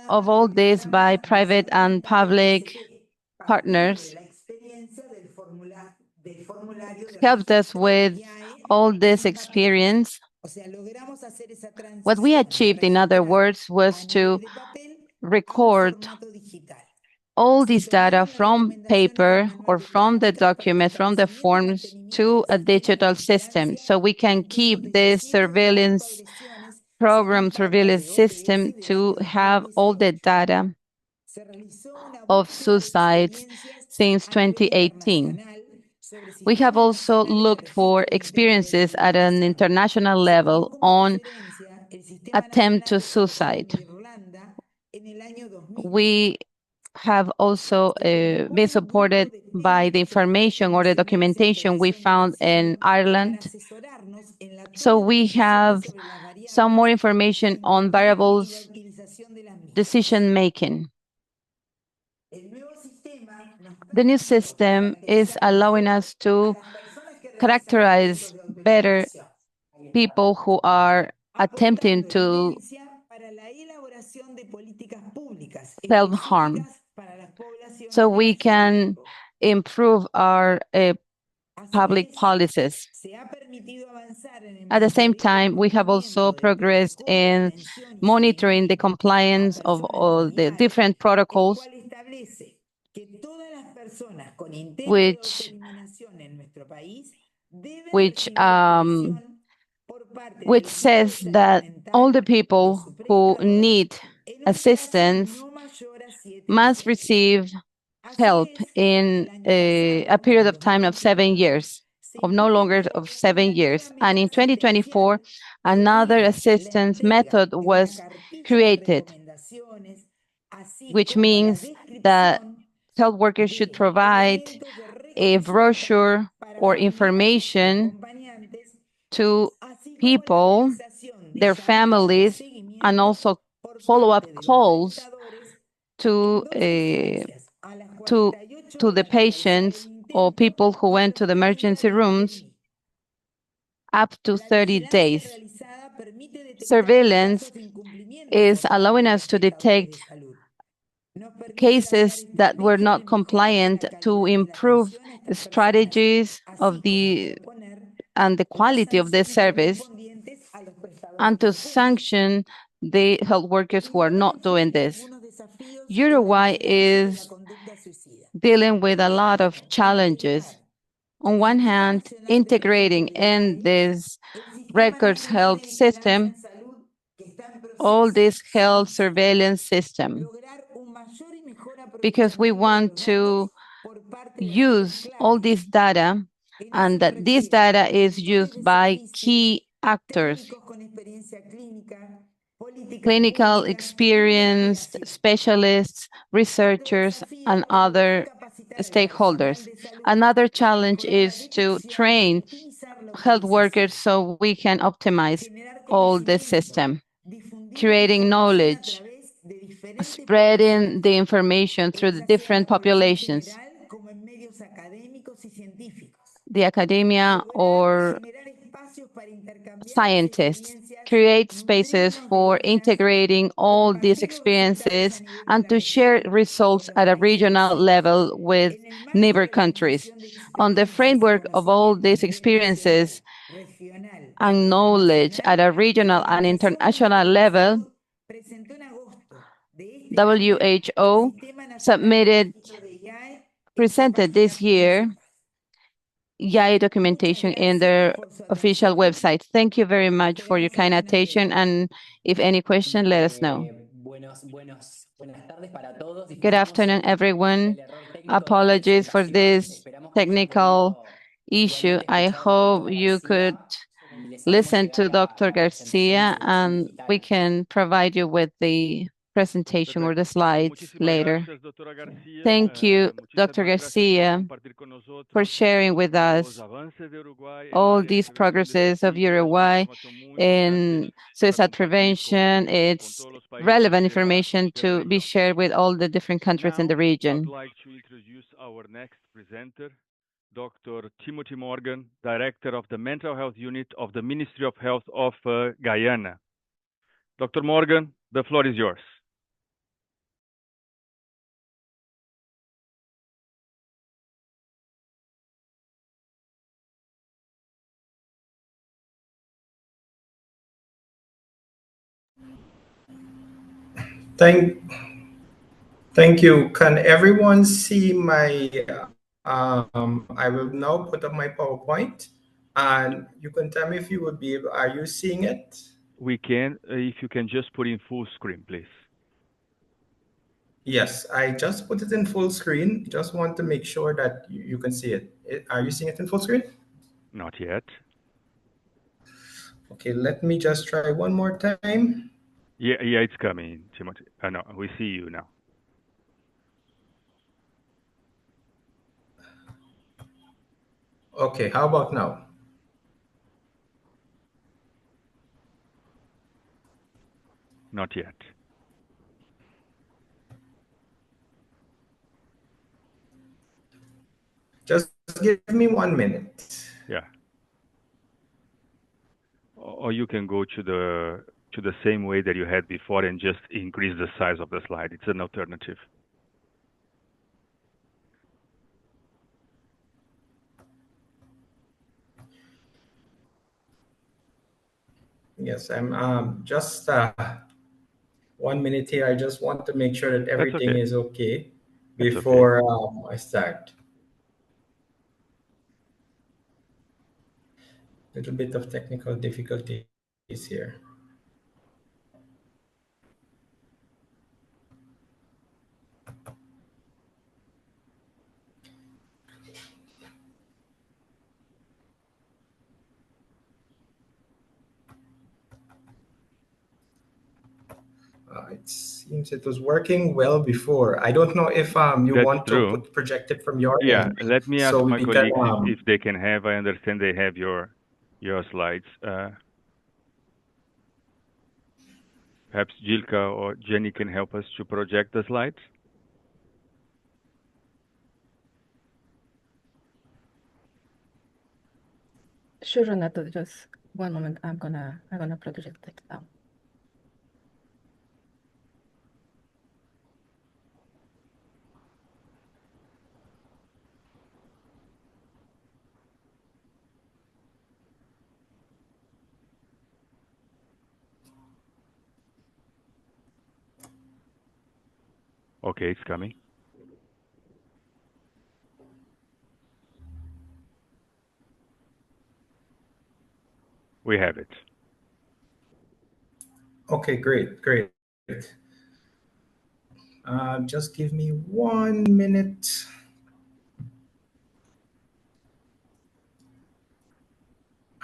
of all this by private and public partners helped us with all this experience. What we achieved, in other words, was to record all this data from paper or from the document, from the forms to a digital system. So we can keep this surveillance system to have all the data of suicides since 2018. We have also looked for experiences at an international level on attempt to suicide. We have also been supported by the information or the documentation we found in Ireland. So we have some more information on variables decision making. The new system is allowing us to characterize better people who are attempting to self-harm, so we can improve our public policies. At the same time, we have also progressed in monitoring the compliance of all the different protocols, which says that all the people who need assistance must receive help in a period of time of 7 years, of no longer of 7 years. And in 2024, another assistance method was created, which means that health workers should provide a brochure or information to people, their families, and also follow-up calls to the patients or people who went to the emergency rooms up to 30 days. Surveillance is allowing us to detect cases that were not compliant to improve strategies of and the quality of the service and to sanction the health workers who are not doing this. Uruguay is dealing with a lot of challenges. On one hand, integrating in this records health system, all this health surveillance system, because we want to use all this data and that this data is used by key actors, clinical experienced specialists, researchers, and other stakeholders. Another challenge is to train health workers so we can optimize all the system, creating knowledge, spreading the information through the different populations, the academia or scientists, create spaces for integrating all these experiences and to share results at a regional level with neighbor countries. On the framework of all these experiences and knowledge at a regional and international level, WHO presented this year YAI documentation in their official website. Thank you very much for your kind attention, and if any question, let us know. Good afternoon, everyone. Apologies for this technical issue. I hope you could listen to Dr. Garcia, and we can provide you with the presentation or the slides later. Thank you, Dr. Garcia, for sharing with us all these progresses of Uruguay in suicide prevention. It's relevant information to be shared with all the different countries in the region. I'd like to introduce our next presenter, Dr. Timothy Morgan, Director of the Mental Health Unit of the Ministry of Health of Guyana. Dr. Morgan, the floor is yours. Thank you. Can everyone see my, I will now put up my PowerPoint and you can tell me if you would be able, are you seeing it? We can, if you can just put in full screen, please. Yes, I just put it in full screen. Just want to make sure that you can see it. Are you seeing it in full screen? Not yet. Okay, let me just try one more time. Yeah, it's coming, Timothy. No, we see you now. Okay, how about now? Not yet. Just give me 1 minute. Yeah. Or you can go to the same way that you had before and just increase the size of the slide. It's an alternative. Yes, I'm just 1 minute here. I just want to make sure that everything is okay before I start. Little bit of technical difficulties here. It seems it was working well before. I don't know if you want to project it from your end. Yeah, let me ask my colleagues if they can have. I understand they have your slides. Perhaps Jilka or Jenny can help us to project the slides. Sure, Renato, just one moment. I'm gonna project it now. Okay, it's coming. We have it. Okay, great. Just give me 1 minute.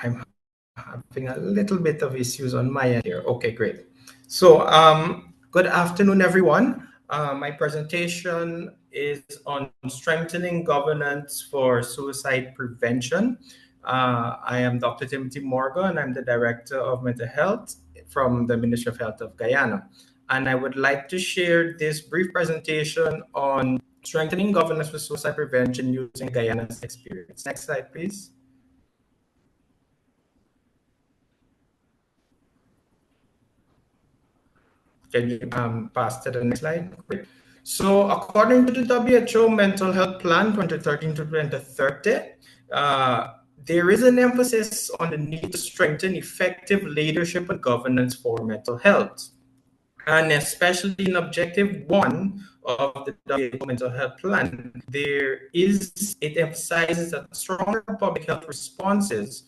I'm having a little bit of issues on my end here. Okay, great. So, good afternoon, everyone. My presentation is on strengthening governance for suicide prevention. I am Dr. Timothy Morgan. I'm the Director of Mental Health from the Ministry of Health of Guyana. And I would like to share this brief presentation on strengthening governance for suicide prevention using Guyana's experience. Next slide, please. Can you pass to the next slide? Great. So according to the WHO Mental Health Plan 2013 to 2030, there is an emphasis on the need to strengthen effective leadership and governance for mental health. And especially in Objective 1 of the WHO Mental Health Plan, it emphasizes that stronger public health responses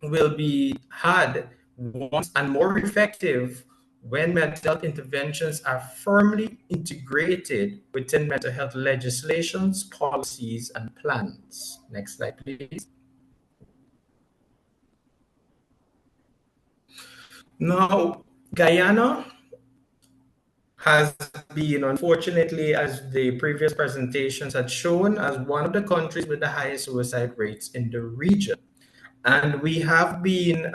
will be had once and more effective when mental health interventions are firmly integrated within mental health legislations, policies, and plans. Next slide, please. Now, Guyana has been, unfortunately, as the previous presentations had shown, as one of the countries with the highest suicide rates in the region. And we have been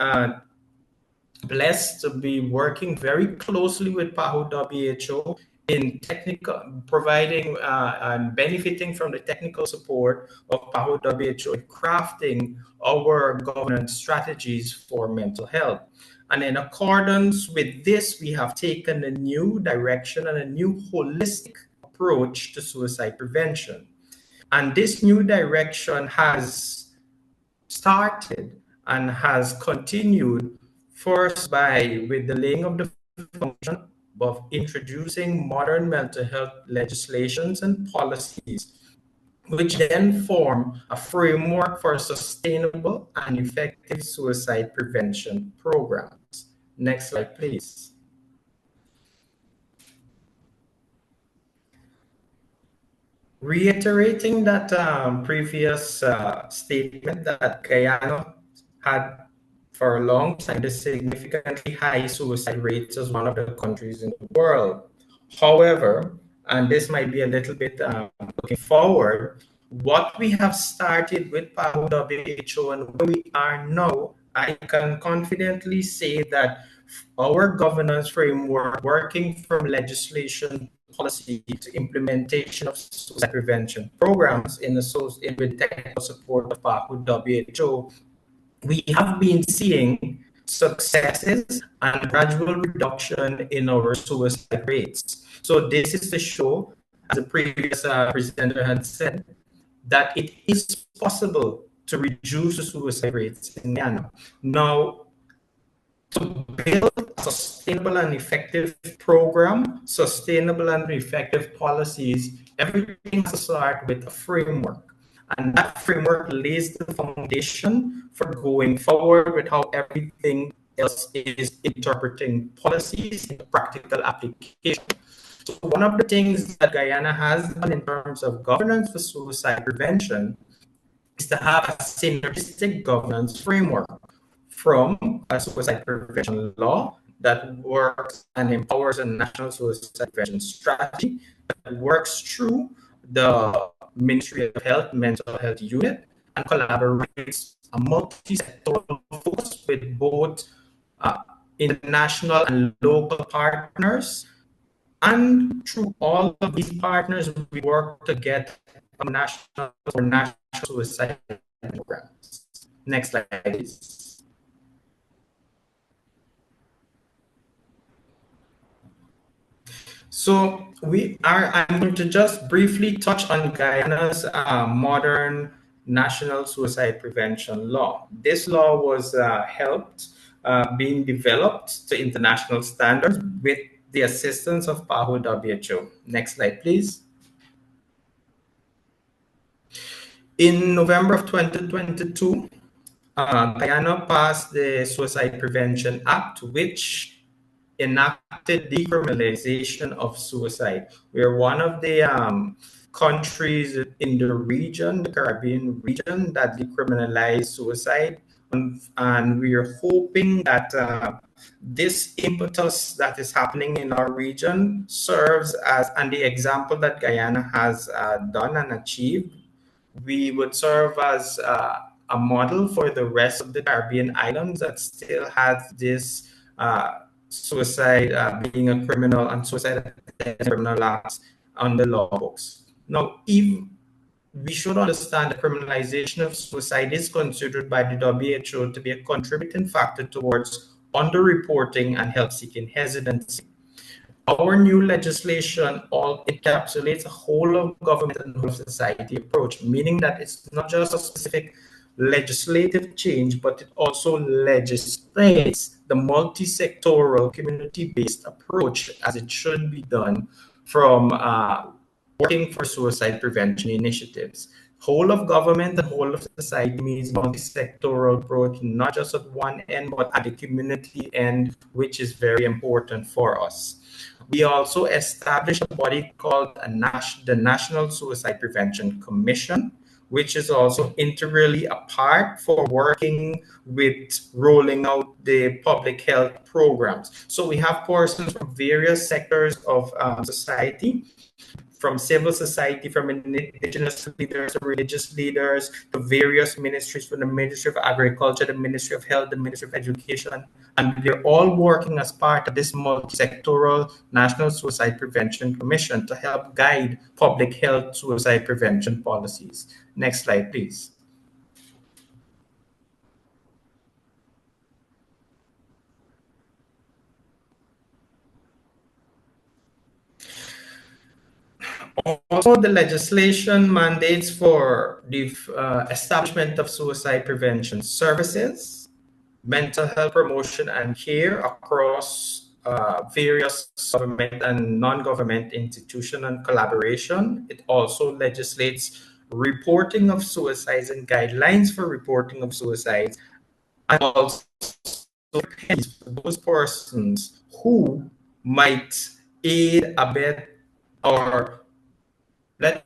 blessed to be working very closely with PAHO WHO in providing and benefiting from the technical support of PAHO WHO in crafting our governance strategies for mental health. And in accordance with this, we have taken a new direction and a new holistic approach to suicide prevention. And this new direction has started and has continued first with the laying of the foundation of introducing modern mental health legislations and policies, which then form a framework for sustainable and effective suicide prevention programs. Next slide, please. Reiterating that previous statement that Guyana had for a long time the significantly high suicide rates as one of the countries in the world. However, and this might be a little bit looking forward, what we have started with PAHO WHO and where we are now, I can confidently say that our governance framework, working from legislation, policy to implementation of suicide prevention programs with technical support of PAHO WHO, we have been seeing successes and gradual reduction in our suicide rates. So this is to show, as the previous presenter had said, that it is possible to reduce the suicide rates in Guyana. Now, to build a sustainable and effective program, sustainable and effective policies, everything has to start with a framework. And that framework lays the foundation for going forward with how everything else is interpreting policies in practical application. So one of the things that Guyana has done in terms of governance for suicide prevention is to have a synergistic governance framework from a suicide prevention law that works and empowers a national suicide prevention strategy that works through the Ministry of Health Mental Health Unit and collaborates a multi-sectoral focus with both international and local partners. And through all of these partners, we work to get a national suicide programs. Next slide, please. So I'm going to just briefly touch on Guyana's modern national suicide prevention law. This law was being developed to international standards with the assistance of PAHO WHO. Next slide, please. In November of 2022, Guyana passed the Suicide Prevention Act, which enacted decriminalization of suicide. We are one of the countries in the region, the Caribbean region, that decriminalized suicide. And we are hoping that this impetus that is happening in our region serves as, and the example that Guyana has done and achieved, we would serve as a model for the rest of the Caribbean islands that still have this suicide being a criminal and suicide as a criminal act on the law books. Now, we should understand that criminalization of suicide is considered by the WHO to be a contributing factor towards underreporting and help-seeking hesitancy. Our new legislation all encapsulates a whole of government and whole of society approach, meaning that it's not just a specific legislative change, but it also legislates the multisectoral community-based approach as it should be done from working for suicide prevention initiatives. Whole of government and whole of society means multisectoral approach, not just at one end, but at the community end, which is very important for us. We also established a body called the National Suicide Prevention Commission, which is also integrally a part for working with rolling out the public health programs. So we have persons from various sectors of society, from civil society, from indigenous leaders, religious leaders, to various ministries, from the Ministry of Agriculture, the Ministry of Health, the Ministry of Education, and they're all working as part of this multi-sectoral National Suicide Prevention Commission to help guide public health suicide prevention policies. Next slide, please. Also, the legislation mandates for the establishment of suicide prevention services, mental health promotion and care across various government and non-government institutions and collaboration. It also legislates reporting of suicides and guidelines for reporting of suicides, and also those persons who might aid, abet, or let's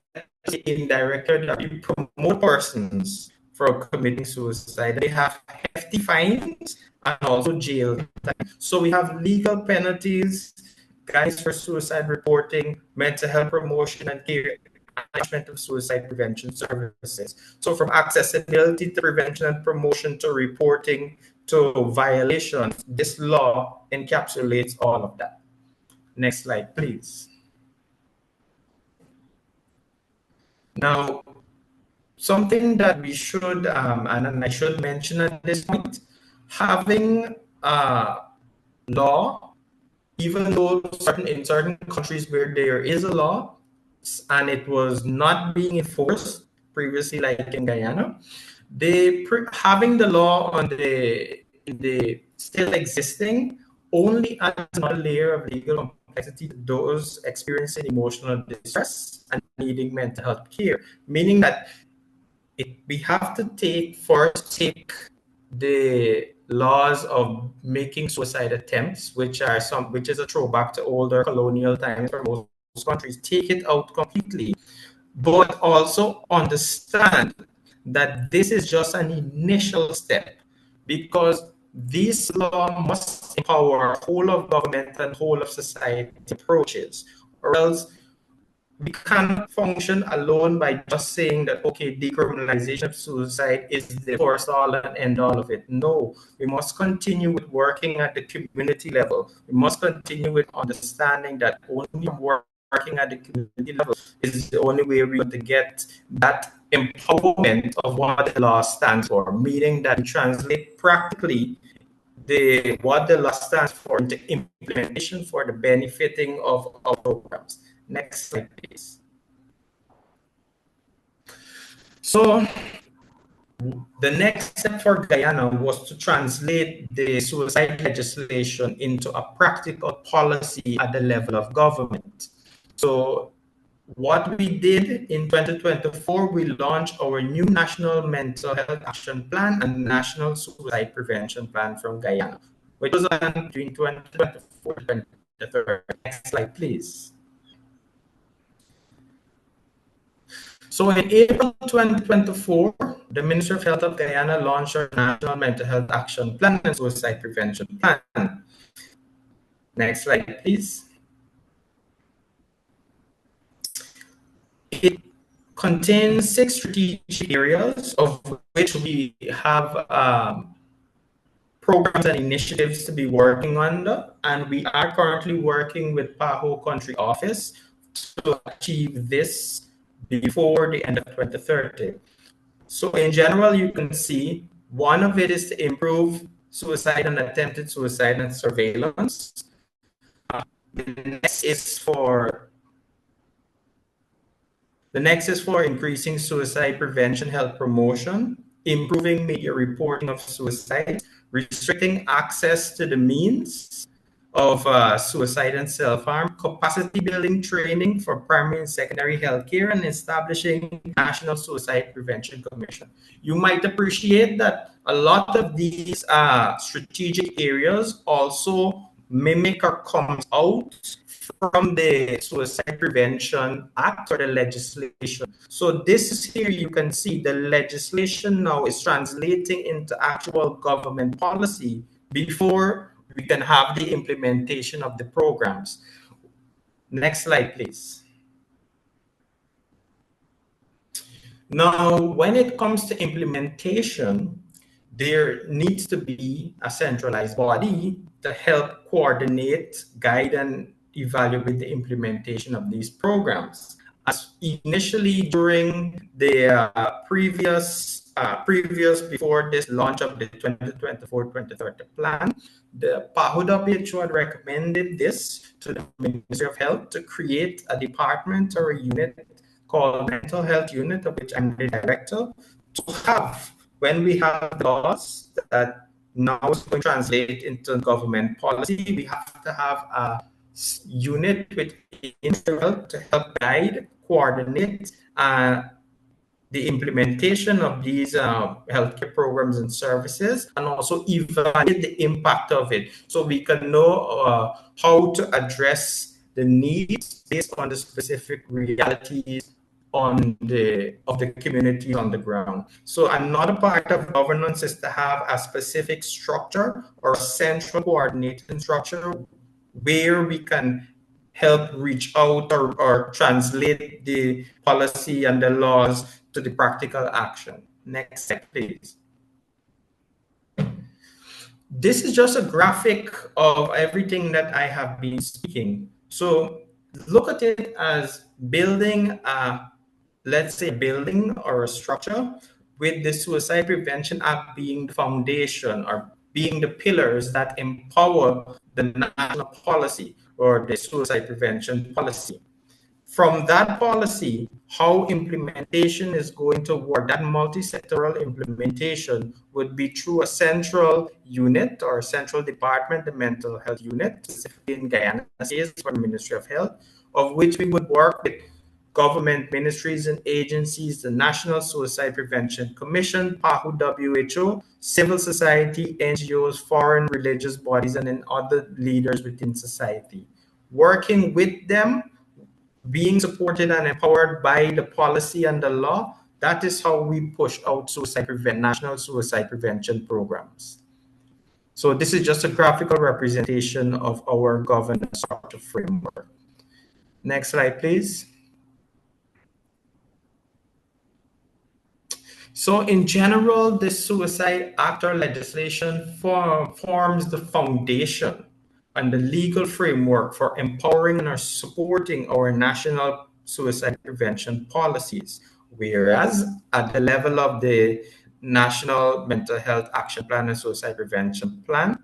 say indirectly promote persons from committing suicide. They have hefty fines and also jail time. So we have legal penalties, guides for suicide reporting, mental health promotion and care, management of suicide prevention services. So from accessibility to prevention and promotion to reporting to violations, this law encapsulates all of that. Next slide, please. Now, something that we should, and I should mention at this point, having a law, even though in certain countries where there is a law and it was not being enforced previously, like in Guyana, having the law on the still existing only adds another layer of legal complexity to those experiencing emotional distress and needing mental health care, meaning that we have to take the laws of making suicide attempts, which is a throwback to older colonial times for most countries, take it out completely, but also understand that this is just an initial step, because this law must empower whole of government and whole of society approaches, or else we cannot function alone by just saying that, okay, decriminalization of suicide is the first all and end all of it. No, we must continue with working at the community level. We must continue with understanding that only working at the community level is the only way we're going to get that empowerment of what the law stands for, meaning that we translate practically what the law stands for into implementation for the benefiting of our programs. Next slide, please. So the next step for Guyana was to translate the suicide legislation into a practical policy at the level of government. So what we did in 2024, we launched our new National Mental Health Action Plan and National Suicide Prevention Plan from Guyana, which was on between 2024 and 2023. Next slide, please. So in April 2024, the Ministry of Health of Guyana launched our National Mental Health Action Plan and Suicide Prevention Plan. Next slide, please. It contains 6 strategic areas, of which we have programs and initiatives to be working on, and we are currently working with PAHO Country Office to achieve this before the end of 2030. So in general, you can see one of it is to improve suicide and attempted suicide and surveillance. The next is for increasing suicide prevention, health promotion, improving media reporting of suicide, restricting access to the means of suicide and self-harm, capacity building training for primary and secondary healthcare, and establishing National Suicide Prevention Commission. You might appreciate that a lot of these strategic areas also mimic or comes out from the Suicide Prevention Act or the legislation. So this is here, you can see the legislation now is translating into actual government policy before we can have the implementation of the programs. Next slide, please. Now, when it comes to implementation, there needs to be a centralized body to help coordinate, guide, and evaluate the implementation of these programs. As initially during the before this launch of the 2024-2030 plan, the PAHO WHO had recommended this to the Ministry of Health to create a department or a unit called Mental Health Unit, of which I'm the director, to have, when we have laws that now is going to translate into government policy, we have to have a unit within to help guide, coordinate the implementation of these healthcare programs and services, and also evaluate the impact of it, so we can know how to address the needs based on the specific realities of the communities on the ground. So another part of governance is to have a specific structure or a central coordinating structure where we can help reach out or translate the policy and the laws to the practical action. Next slide, please. This is just a graphic of everything that I have been speaking. So look at it as building let's say, building or a structure, with the Suicide Prevention Act being the foundation or being the pillars that empower the national policy or the suicide prevention policy. From that policy, how implementation is going to work, that multisectoral implementation would be through a central unit or a central department, the mental health unit, specifically in Guyana, is for the Ministry of Health, of which we would work with government ministries and agencies, the National Suicide Prevention Commission, PAHO WHO, civil society, NGOs, foreign religious bodies, and then other leaders within society. Working with them, being supported and empowered by the policy and the law, that is how we push out national suicide prevention programs. So this is just a graphical representation of our governance structure framework. Next slide, please. So in general, the Suicide Act or legislation forms the foundation and the legal framework for empowering and supporting our national suicide prevention policies. Whereas at the level of the National Mental Health Action Plan and Suicide Prevention Plan,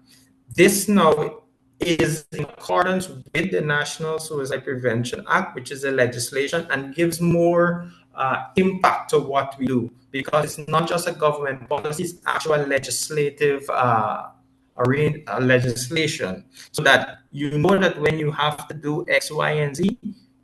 this now is in accordance with the National Suicide Prevention Act, which is a legislation and gives more impact to what we do, because it's not just a government policy, it's actual legislative legislation, so that you know that when you have to do X, Y, and Z,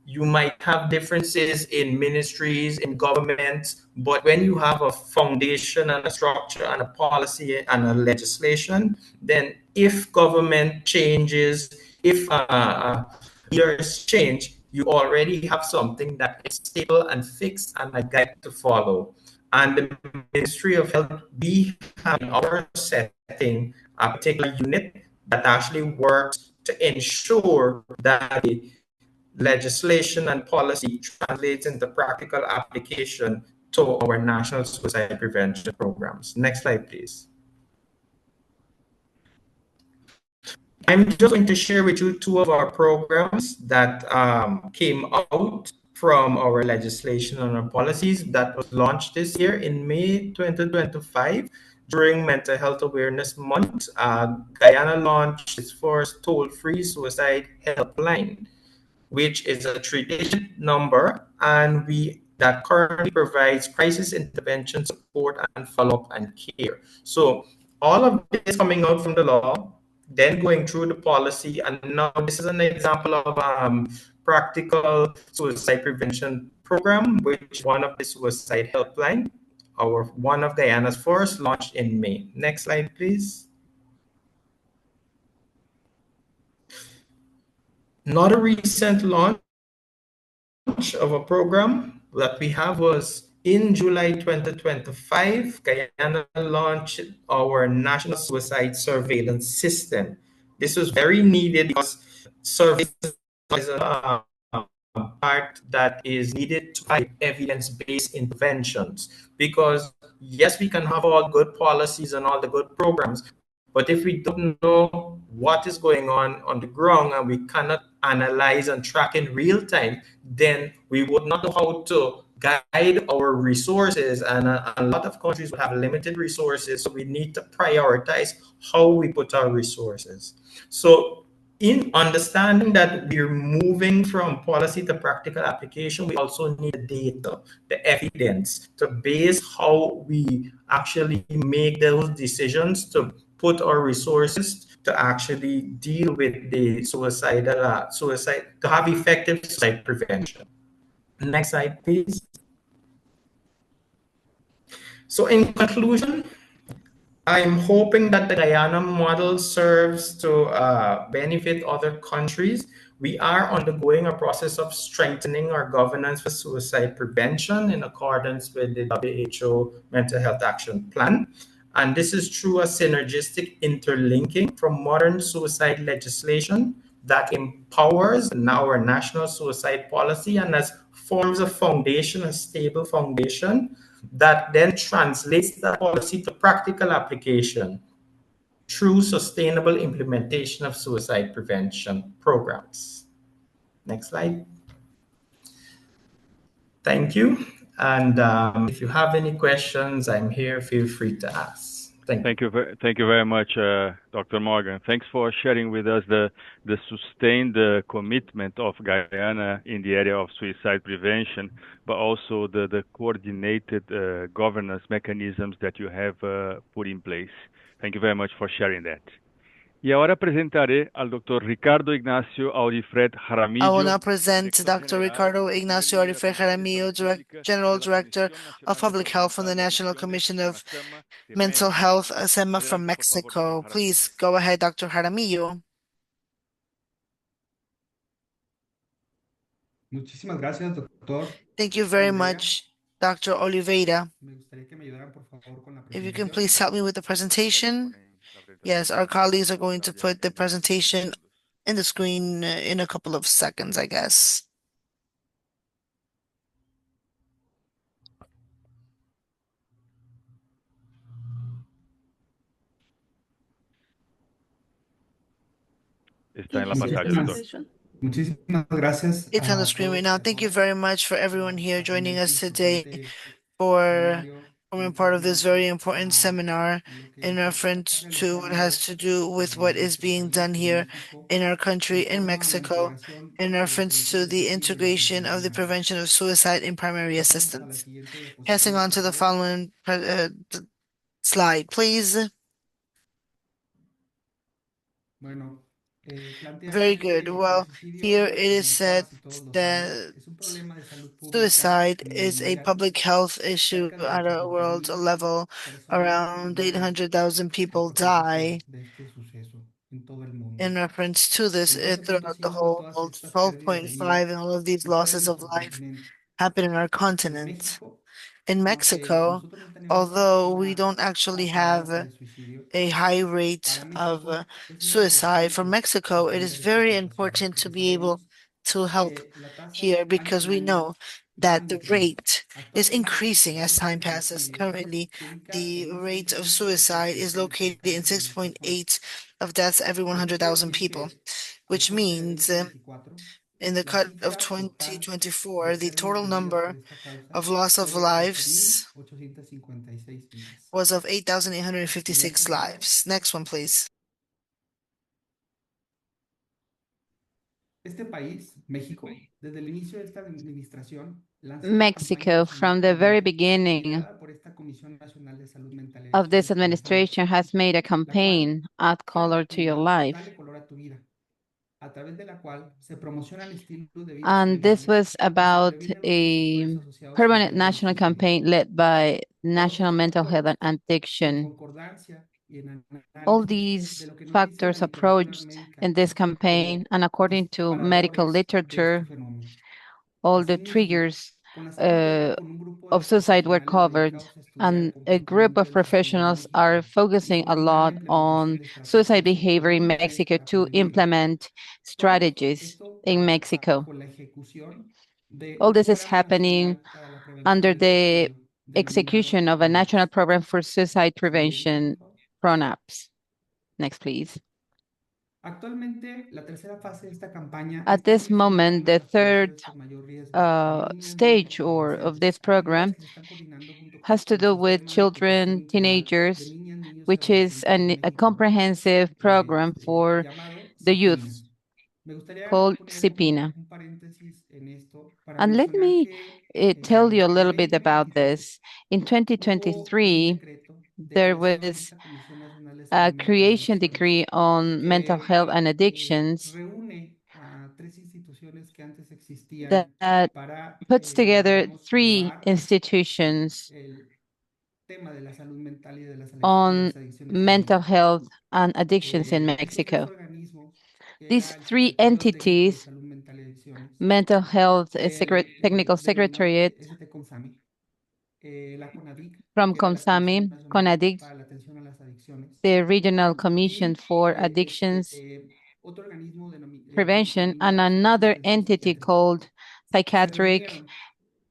you might have differences in ministries, in governments, but when you have a foundation and a structure and a policy and a legislation, then if government changes, if leaders change, you already have something that is stable and fixed and a guide to follow. And the Ministry of Health, we have in our setting a particular unit that actually works to ensure that the legislation and policy translates into practical application to our national suicide prevention programs. Next slide, please. I'm just going to share with you two of our programs that came out from our legislation and our policies that was launched this year in May 2025 during Mental Health Awareness Month. Guyana launched its first toll-free suicide helpline, which is a 3-digit number, and that currently provides crisis intervention support and follow-up and care. So all of this coming out from the law, then going through the policy, and now this is an example of practical suicide prevention program, which one of the suicide helpline, one of Guyana's first, launched in May. Next slide, please. Not a recent launch of a program that we have was in July 2025, Guyana launched our National Suicide Surveillance System. This was very needed because surveillance is a part that is needed to have evidence-based interventions. Because yes, we can have all good policies and all the good programs, but if we don't know what is going on the ground and we cannot analyze and track in real time, then we would not know how to guide our resources. And a lot of countries would have limited resources, so we need to prioritize how we put our resources. So in understanding that we're moving from policy to practical application, we also need the data, the evidence to base how we actually make those decisions to put our resources to actually deal with the suicide, to have effective suicide prevention. Next slide, please. So in conclusion, I'm hoping that the Guyana model serves to benefit other countries. We are undergoing a process of strengthening our governance for suicide prevention in accordance with the WHO Mental Health Action Plan. And this is through a synergistic interlinking from modern suicide legislation that empowers our national suicide policy and as forms a foundation, a stable foundation that then translates that policy to practical application through sustainable implementation of suicide prevention programs. Next slide. Thank you. And if you have any questions, I'm here. Feel free to ask. Thank you very much, Dr. Morgan. Thanks for sharing with us the sustained commitment of Guyana in the area of suicide prevention, but also the coordinated governance mechanisms that you have put in place. Thank you very much for sharing that. Y ahora presentaré al Dr. Ricardo Ignacio Aurifred Jaramillo. I will now present Dr. Ricardo Ignacio Aurifred Jaramillo, General Director of Public Health from the National Commission of Mental Health, SEMA from Mexico. Please go ahead, Dr. Jaramillo. Muchísimas gracias, doctor. Thank you very much, Dr. Oliveira. Me gustaría que me ayudaran, por favor, con la If you can presentación. please help me with the presentation. Yes, our colleagues are going to put the presentation in the screen in a couple of seconds, I guess. Está en la pantalla, doctor. Muchísimas gracias It's on the a screen right todos now. y a Thank you todas very much for everyone por here joining atender este us today importante for seminario forming en part of this very seguimiento important a seminar lo que in se está reference to what has realizando to do with what en is nuestro being done país, en here México, in our en country, in torno a la Mexico, integración in de la reference prevención to del the suicidio en la integration atención of the primaria. prevention of suicide in primary Pasamos a la assistance. siguiente Passing diapositiva, on por to the favor. following slide, please. Bueno, Very plantean good. que el Well, here suicidio, it is como said todas y todos lo saben, that es un problema de salud pública suicide a nivel is a mundial. public health issue Cerca de at a world 800,000 level. personas Around mueren 800,000 a people propósito die de este suceso en todo el mundo. in reference to this El throughout the 12.5 de whole todas world. estas pérdidas de vida 12.5 and all of these suceden losses en of nuestro life continente. happen in our En continent. México, In aunque Mexico, nosotros no tenemos although we una don't actually tasa have alta de suicidio, a high rate para of México es muy suicide, for importante Mexico, it is atender esta very situación important to porque be able sabemos to help que la tasa here año because con we año know va that en the descenso. rate is Actualmente, increasing la as tasa time de passes. suicidio Currently, se ubica the en un rate of 6.8 suicide is por located in cada 100,000 personas. 6.8 of deaths every Lo que quiere 100,000 decir people, que al which corte de means 2024, in the la cut of cifra total de 2024, the pérdidas total de vida por number esta causa of loss fue of de lives 8,856 vidas. was of Siguiente, 8,856 por favor. lives. Next one, please. Este país, México, desde el inicio de esta administración, lanza una campaña Mexico, nacional from the very pública beginning liderada por esta Comisión Nacional de Salud Mental y of this Adicciones, como saben, administration, has made a la cual campaign, Add Color to Your denomina Life. Dale Color a tu Vida, a través de la cual se promocionan estilos de vida And this saludables was y se about previenen los desafíos a asociados a permanent enfermedades national psíquicas. campaign led by Todos National estos Mental Health and factores, en Addiction. concordancia y en All análisis de these lo que nos dice la factors literatura approached in médica this campaign, como and according to medical disparadores de este literature, fenómeno. all the Asimismo, triggers con la salud uh, cuenta con un grupo de of suicide were profesionales covered, dedicados a estudiar el and a group comportamiento of de la sociedad en professionals México are y focusing a coordinar la lot implementación on de suicide estrategias behavior in urgentes Mexico para to prevenirlo. implement Todo strategies esto in trabaja Mexico. bajo la ejecución de All un this is programa happening nacional para la prevención under del the suicidio denominado execution of a national PRONAPS. program for suicide Siguiente, por prevention, favor. PRONAPS. Next, please. Actualmente, la tercera fase de esta campaña At está this dirigida a moment, una de the las third poblaciones con mayor riesgo, a las niñas, niños stage y or of adolescentes, this actividades program que se están coordinando junto has to con el do with Sistema de Protección children, Integral de teenagers, Niñas, Niños y which is Adolescentes en a México, comprehensive program for llamado the CIPINA. youth Me gustaría called poner CIPINA. un paréntesis en esto para And let mencionar me que tell you a en el little bit about 2023 this. In hubo un 2023, decreto de there creación de was esta Comisión Nacional de a Salud Mental y creation Adicciones decree on mental que health and addictions reúne a tres instituciones que antes existían that para, puts together digamos, three llevar institutions el tema de la salud mental y de on las adicciones en mental México. health and addictions in Estos tres Mexico. organismos, que These era el three Secretariado Técnico de entities, Salud Mental y Adicciones, Mental Health Technical denominado Secretariat ST-CONSAMI, la CONADIC, from que era la Comisión CONSAMI, Nacional CONADIC, para la Atención a las Adicciones, the Regional Commission y for Addictions otro organismo Prevention, and denominado Servicios another de Atención entity Psiquiátrica. called Se Psychiatric reunieron,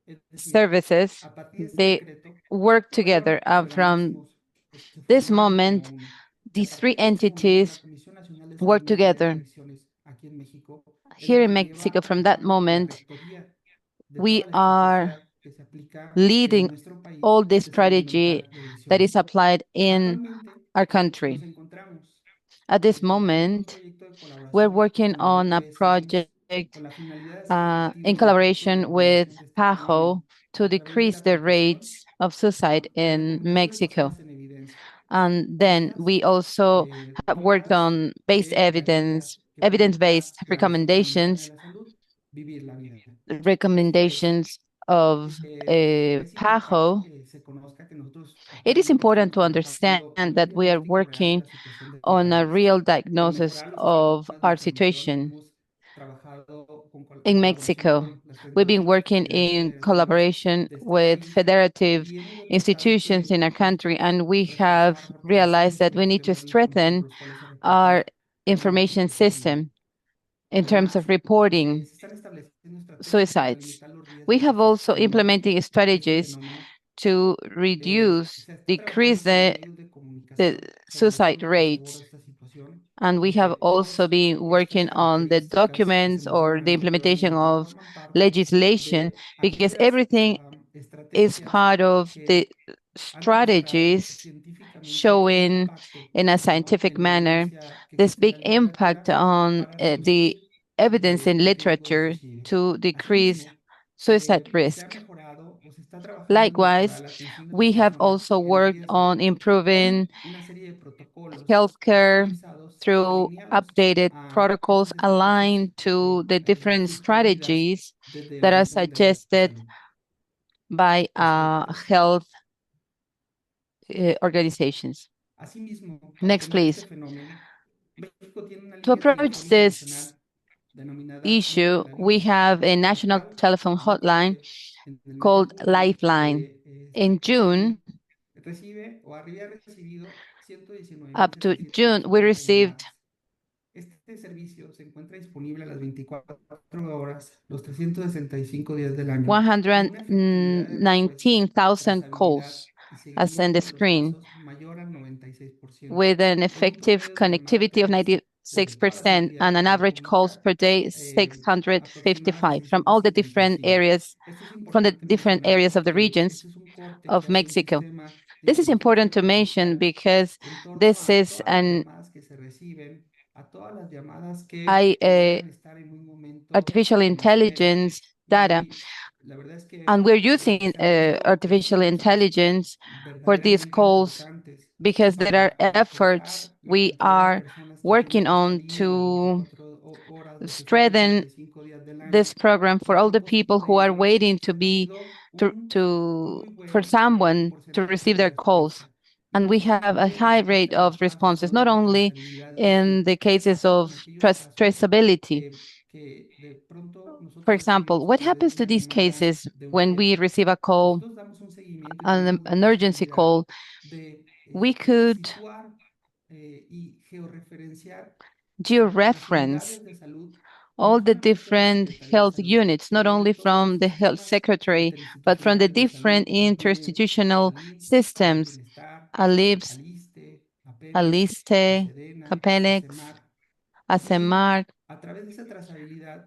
es decir, Services. a partir de este They decreto, work together. fueron los From organismos que se this formaron como moment, uno. Y a these three partir de ese momento, la entities Comisión Nacional de Salud work Mental y together. Adicciones aquí en México es Here la in que Mexico, lleva from that la moment, rectoría de we toda la are estrategia que se aplica en leading nuestro país all this de salud strategy mental y that is adicciones. applied in Actualmente our nos country. encontramos At this desarrollando un moment, proyecto de we're colaboración working con el on grupo a ESH project con la finalidad de ser in efectivo en el curso de collaboration with vacunación de este fenómeno PAHO to a través de la decrease the aplicación rates of suicide de in recomendaciones Mexico. basadas en evidencia. And then Estas we also have worked tomadas on based de la guía evidence, que evidence-based publica la Red Panamericana de recommendations, la Salud, Vivir la Vida. Esto es recommendations of es importante PAHO. que se conozca que nosotros It is actualmente important estamos to understand trabajando en un that we are diagnóstico real de working la situación del on a país. real Por diagnosis mejorar los of esquemas de our prevención, situation hemos trabajado en in colaboración Mexico. con las We've been 38 working entidades in federativas collaboration de este with país federative y hemos detectado institutions in que our country, necesitamos and we have reforzar, fortalecer realized that nuestros we need to sistemas de información strengthen por los cuales se our reportan information diagnósticos de vida. system in terms of Además, reporting se están estableciendo estrategias para suicides. limitar los We riesgos have also existentes implementing de este strategies fenómeno. to reduce, Se está decrease trabajando con los medios de the comunicación sobre suicide formas de soborno rates. de esta situación And we have also been working on the documents or the implementation of legislation, because everything is part of the strategies showing in a scientific manner this big impact on the evidence in literature to decrease suicide risk. Likewise, we have also worked on improving healthcare through updated protocols aligned to the different strategies that are suggested by health organizations. Next, please. To approach this issue, we have a national telephone hotline called Lifeline. In June, up to June, we received 119,000 calls, as in the screen, with an effective connectivity of 96% and an average calls per day 655 from all the different areas, from the different areas of the regions of Mexico. This is important to mention because this is an artificial intelligence data, and we're using artificial intelligence for these calls because there are efforts we are working on to strengthen this program for all the people who are waiting for someone to receive their calls. And we have a high rate of responses, not only in the cases of traceability. For example, what happens to these cases when we receive a call, an emergency call? We could georeference all the different health units, not only from the health secretary, but from the different interinstitutional systems, ALIPS, ALISTE, CAPELEX, ASEMAR,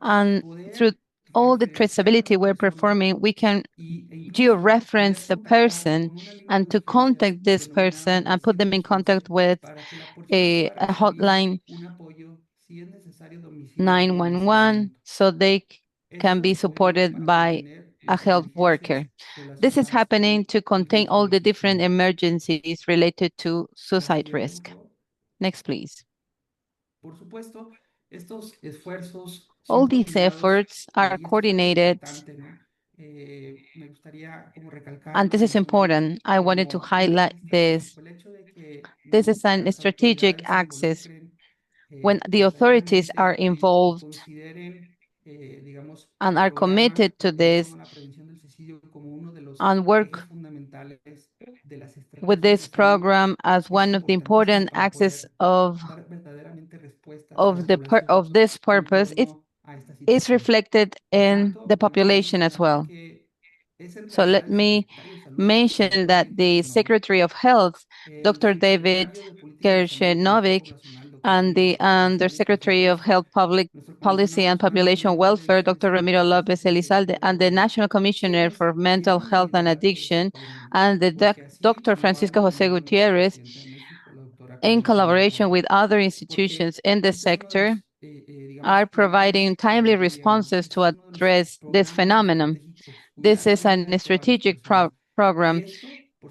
and through all the traceability we're performing, we can georeference the person and to contact this person and put them in contact with a hotline 911 so they can be supported by a health worker. This is happening to contain all the different emergencies related to suicide risk. Next, please. All these efforts are coordinated, and this is important. I wanted to highlight this. This is a strategic axis. When the authorities are involved and are committed to this and work with this program as one of the important axes of this purpose, it is reflected in the population as well. So let me mention that the Secretary of Health, Dr. David Kershenovic, and the Undersecretary of Health, Public Policy and Population Welfare, Dr. Ramiro Lopez Elizalde, and the National Commissioner for Mental Health and Addiction, and the Dr. Francisco Jose Gutierrez, in collaboration with other institutions in the sector, are providing timely responses to address this phenomenon. This is a strategic program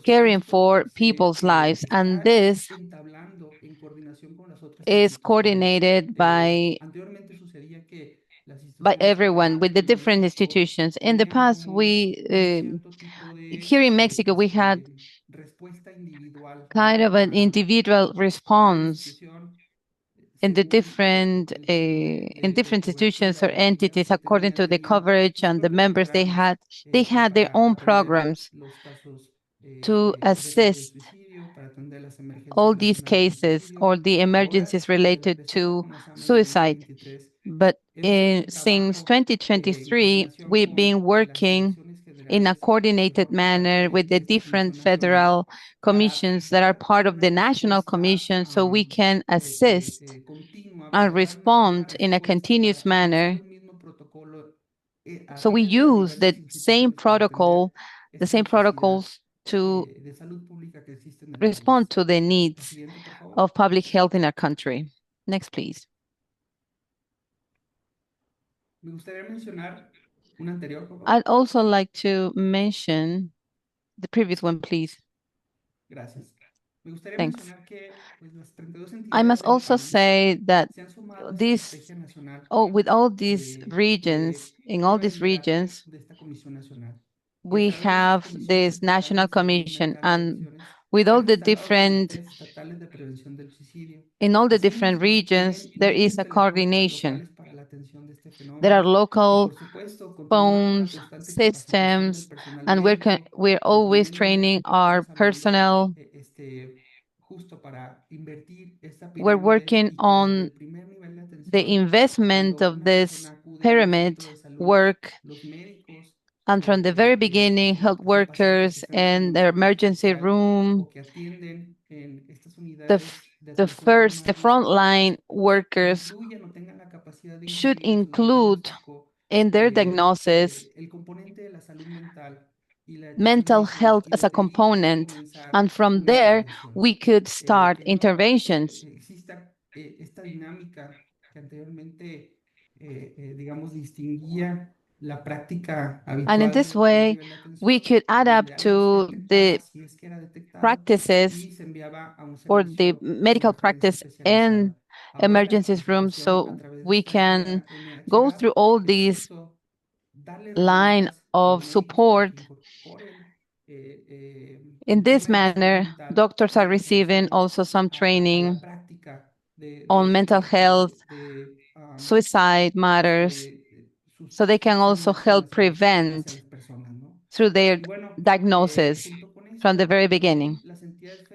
caring for people's lives, and this is coordinated by everyone with the different institutions. In the past, here in Mexico, we had kind of an individual response in the different institutions or entities according to the coverage and the members they had their own programs to assist all these cases or the emergencies related to suicide. But since 2023, we've been working in a coordinated manner with the different federal commissions that are part of the national commission, so we can assist and respond in a continuous manner. So we use the same protocols to respond to the needs of public health in our country. Next, please. I'd also like to mention the previous one, please. Thanks. I must also say that with all these regions, in all these regions, we have this national commission, and with all the different, in all the different regions, there is a coordination. There are local phones, systems, and we're always training our personnel. We're working on the investment of this pyramid work. And from the very beginning, health workers and the emergency room, the frontline workers should include in their diagnosis mental health as a component. And from there, we could start interventions. And in this way, we could adapt to the practices or the medical practice in emergencies rooms, so we can go through all these line of support. In this manner, doctors are receiving also some training on mental health, suicide matters, so they can also help prevent through their diagnosis from the very beginning.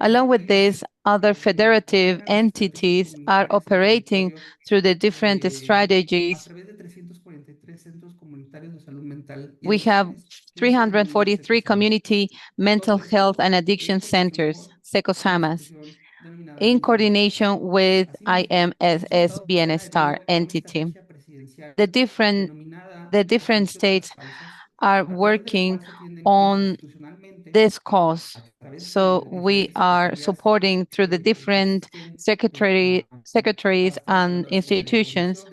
Along with this, other federative entities are operating through the different strategies. We have 343 community mental health and addiction centers, SECOSAMAS, in coordination with IMSS Bienestar entity. The different states are working on this cause. So we are supporting through the different secretaries and institutions,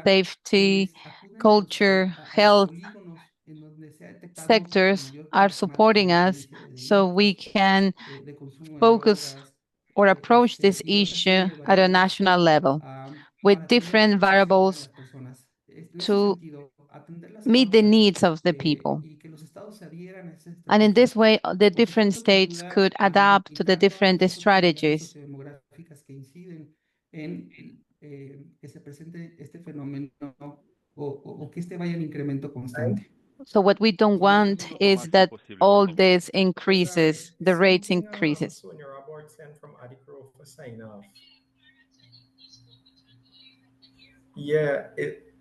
safety, culture, health sectors are supporting us so we can focus or approach this issue at a national level with different variables to meet the needs of the people. And in this way, the different states could adapt to the different strategies. So what we don't want is that all this increases, the rates increases. Soon you're about sent from Adicro for sign off. Yeah,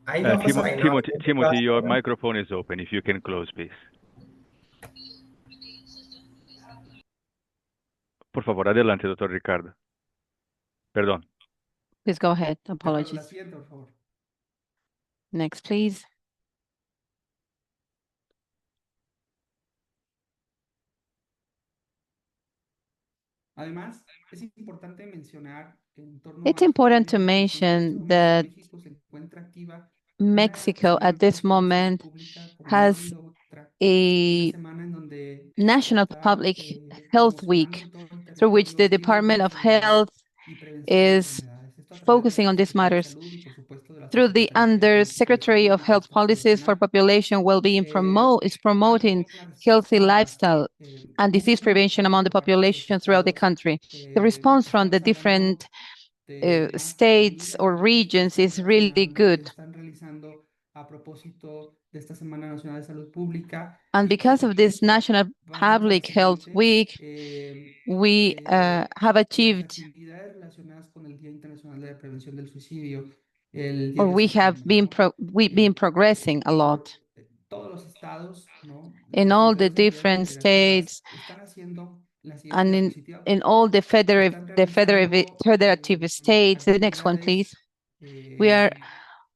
I know for sign off. Timothy, your microphone is open. If you can close, please. Por favor, adelante, doctor Ricardo. Perdón. Please go ahead. Apologies. Next, please. It's important to mention that Mexico at this moment has a National Public Health Week through which the Department of Health is focusing on these matters. Through the Undersecretary of Health Policies for Population Wellbeing is promoting healthy lifestyle and disease prevention among the population throughout the country. The response from the different states or regions is really good. And because of this National Public Health Week, we have achieved, or we've been progressing a lot. In all the different states, and in all the federative states. The next one, please. We are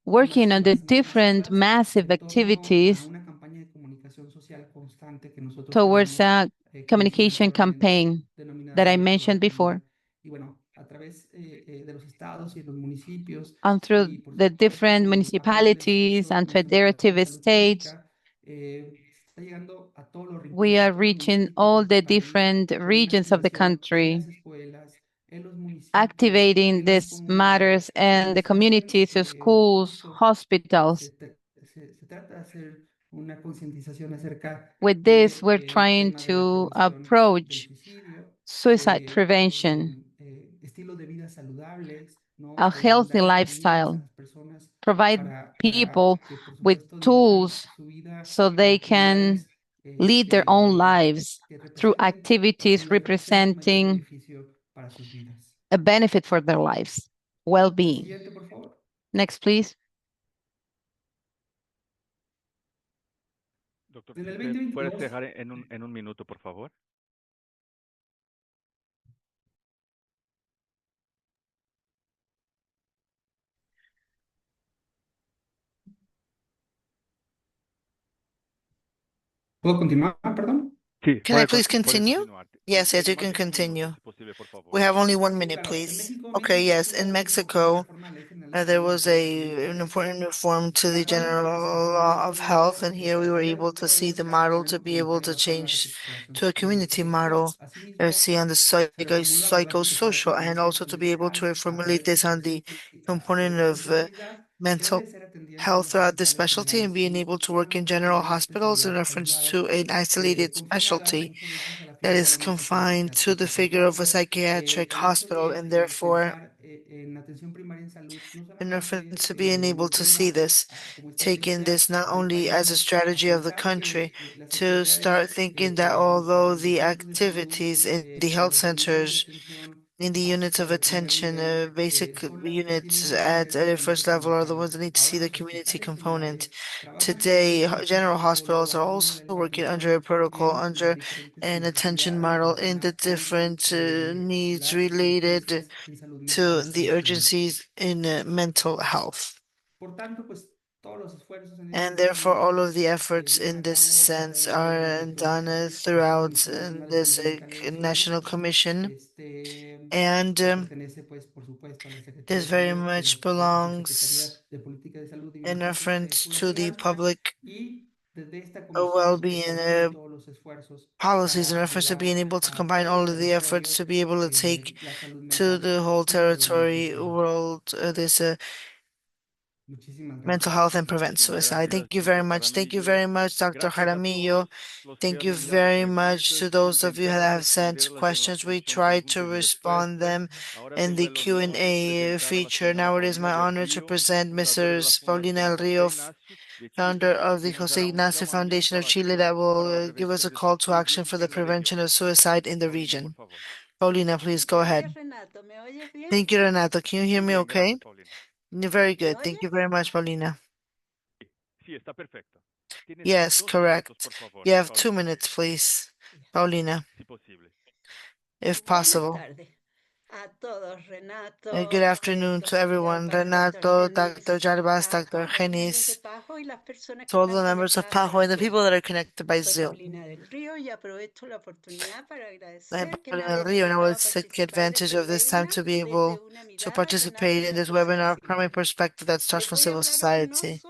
working on the different massive activities towards a communication campaign that I mentioned before. And through the different municipalities and federative states, we are reaching all the different regions of the country, activating these matters and the communities, the schools, hospitals. With this, we're trying to approach suicide prevention, a healthy lifestyle, provide people with tools so they can lead their own lives through activities representing a benefit for their lives, well-being. Next, please. Doctor, ¿puedes dejar en un minuto, por favor? ¿Puedo continuar, perdón? Sí, Can I please continue? Yes, yes, you can continue. We have only 1 minute, please. Okay, yes. In Mexico, there was an important reform to the general law of health, and here we were able to see the model to be able to change to a community model, see on the psychosocial, and also to be able to formulate this on the component of mental health throughout the specialty and being able to work in general hospitals in reference to an isolated specialty that is confined to the figure of a psychiatric hospital, and therefore in reference to being able to see this, taking this not only as a strategy of the country to start thinking that although the activities in the health centers, in the units of attention, basic units at the first level are the ones that need to see the community component. Today, general hospitals are also working under a protocol, under an attention model in the different needs related to the urgencies in mental health. And therefore, all of the efforts in this sense are done throughout this national commission. And this very much belongs in reference to the public well-being policies, in reference to being able to combine all of the efforts to be able to take to the whole territory world this mental health and prevent suicide. Thank you very much. Thank you very much, Dr. Jaramillo. Thank you very much to those of you that have sent questions. We tried to respond them in the Q&A feature. Now it is my honor to present Mrs. Paulina El Rio, founder of the Jose Ignacio Foundation of Chile, that will give us a call to action for the prevention of suicide in the region. Paulina, please go ahead. Thank you, Renato. Can you hear me okay? Very good. Thank you very much, Paulina. Yes, correct. You have 2 minutes, please, Paulina, if possible. Good afternoon to everyone. Renato, Dr. Jarbas, Dr. Genis, to all the members of PAHO and the people that are connected by Zoom. I'm Paulina Del Rio, and I will take advantage of this time to be able to participate in this webinar from a perspective that starts from civil society.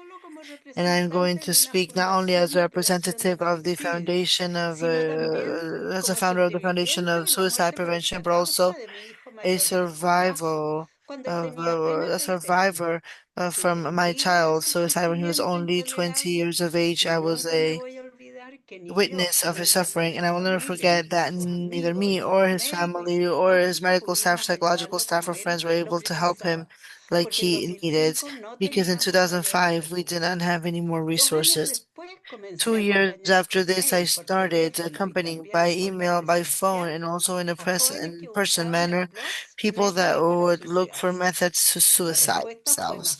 And I'm going to speak not only as a representative of the foundation of, as a founder of the Foundation of Suicide Prevention, but also a survival of a survivor from my child's suicide when he was only 20 years of age. I was a witness of his suffering, and I will never forget that neither me or his family or his medical staff, psychological staff, or friends were able to help him like he needed, because in 2005 we did not have any more resources. 2 years after this, I started accompanying by email, by phone, and also in a in-person manner, people that would look for methods to suicide themselves.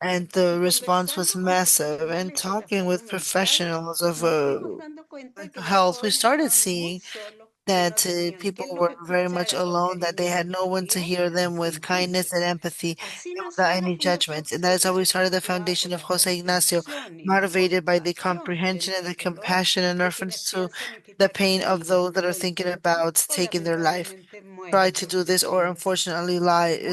And the response was massive. And talking with professionals of mental health, we started seeing that people were very much alone, that they had no one to hear them with kindness and empathy and without any judgments. And that is how we started the foundation of Jose Ignacio, motivated by the comprehension and the compassion and reference to the pain of those that are thinking about taking their life. Try to do this or unfortunately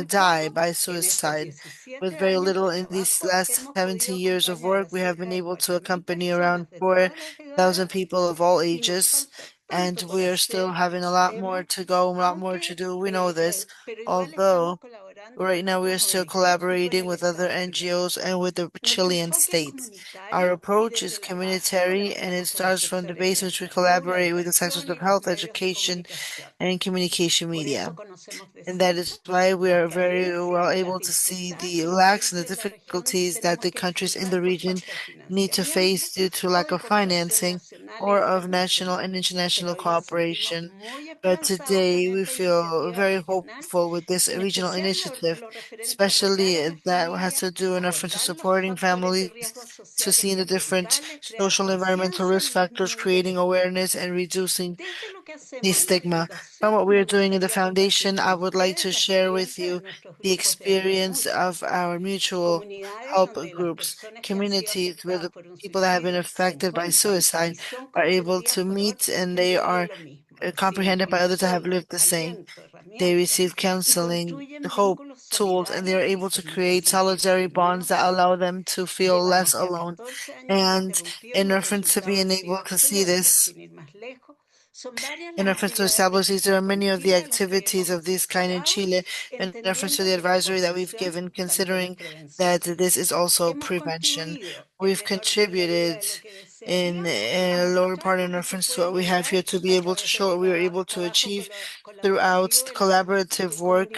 die by suicide. With very little in these last 70 years of work, we have been able to accompany around 4,000 people of all ages, and we are still having a lot more to go, a lot more to do. We know this, although right now we are still collaborating with other NGOs and with the Chilean states. Our approach is communitary and it starts from the base, which we collaborate with the sectors of health, education, and communication media. And that is why we are very well able to see the lacks and the difficulties that the countries in the region need to face due to lack of financing or of national and international cooperation. But today we feel very hopeful with this regional initiative, especially that has to do in reference to supporting families, to seeing the different social environmental risk factors, creating awareness and reducing the stigma. From what we are doing in the foundation, I would like to share with you the experience of our mutual help groups, communities where the people that have been affected by suicide are able to meet and they are comprehended by others that have lived the same. They receive counseling, hope, tools, and they are able to create solidarity bonds that allow them to feel less alone. And in reference to being able to see this, in reference to establish these, there are many of the activities of this kind in Chile, in reference to the advisory that we've given, considering that this is also prevention. We've contributed in a lower part in reference to what we have here to be able to show what we were able to achieve throughout the collaborative work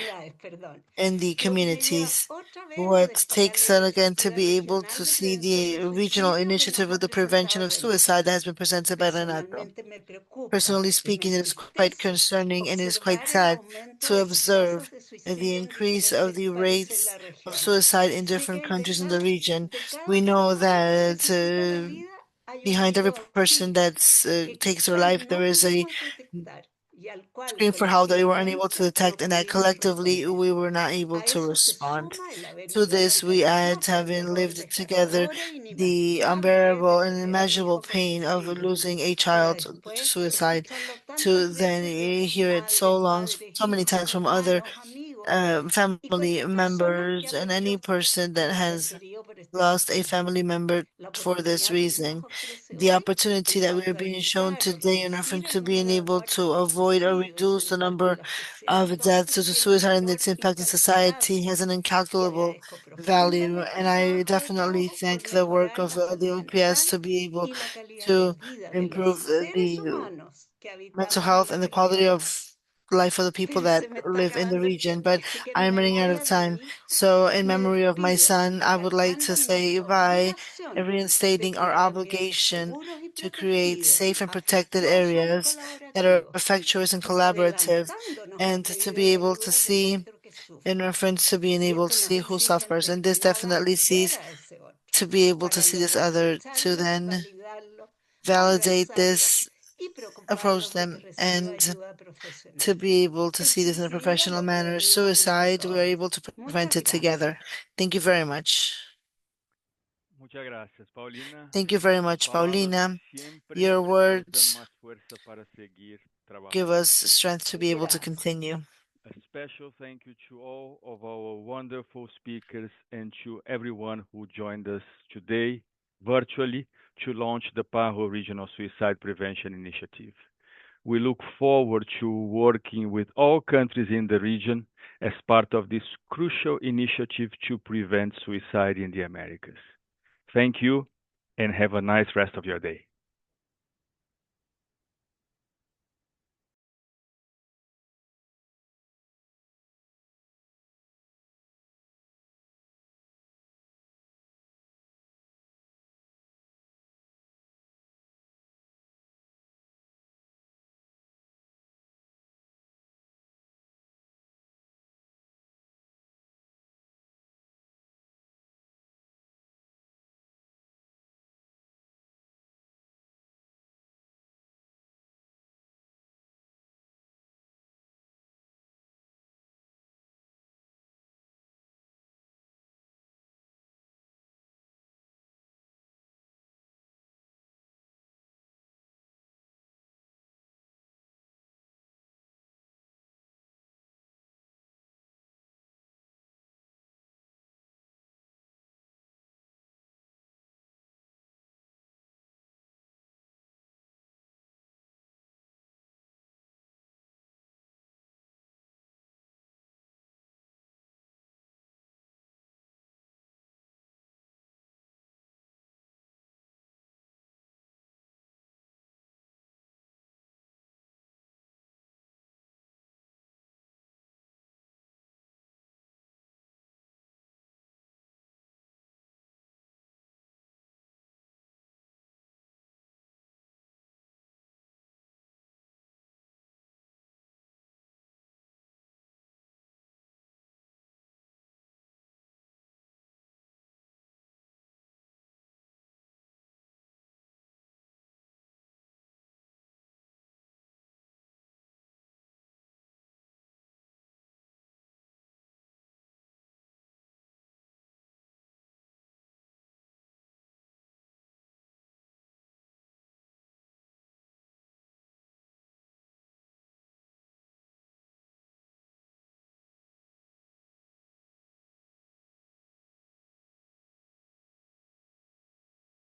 in the communities. What takes us again to be able to see the regional initiative of the prevention of suicide that has been presented by Renato. Personally speaking, it is quite concerning and it is quite sad to observe the increase of the rates of suicide in different countries in the region. We know that behind every person that takes their life, there is a scream for help that we were unable to detect, and that collectively we were not able to respond. To this, we add having lived together the unbearable and unimaginable pain of losing a child to suicide, to then hear it so long, so many times from other family members and any person that has lost a family member for this reason. The opportunity that we are being shown today in reference to being able to avoid or reduce the number of deaths due to suicide and its impact in society has an incalculable value. And I definitely thank the work of the OPS to be able to improve the mental health and the quality of life for the people that live in the region. But I'm running out of time. So, in memory of my son, I would like to say by reinstating our obligation to create safe and protected areas that are effectuous and collaborative, and to be able to see, in reference to being able to see who suffers. And this definitely sees to be able to see this other, to then validate this, approach them, and to be able to see this in a professional manner. Suicide, we are able to prevent it together. Thank you very much. Muchas gracias, Paulina. Thank you very much, Paulina. Your words give us strength to be able to continue. A special thank you to all of our wonderful speakers and to everyone who joined us today virtually to launch the PAHO Regional Suicide Prevention Initiative. We look forward to working with all countries in the region as part of this crucial initiative to prevent suicide in the Americas. Thank you and have a nice rest of your day.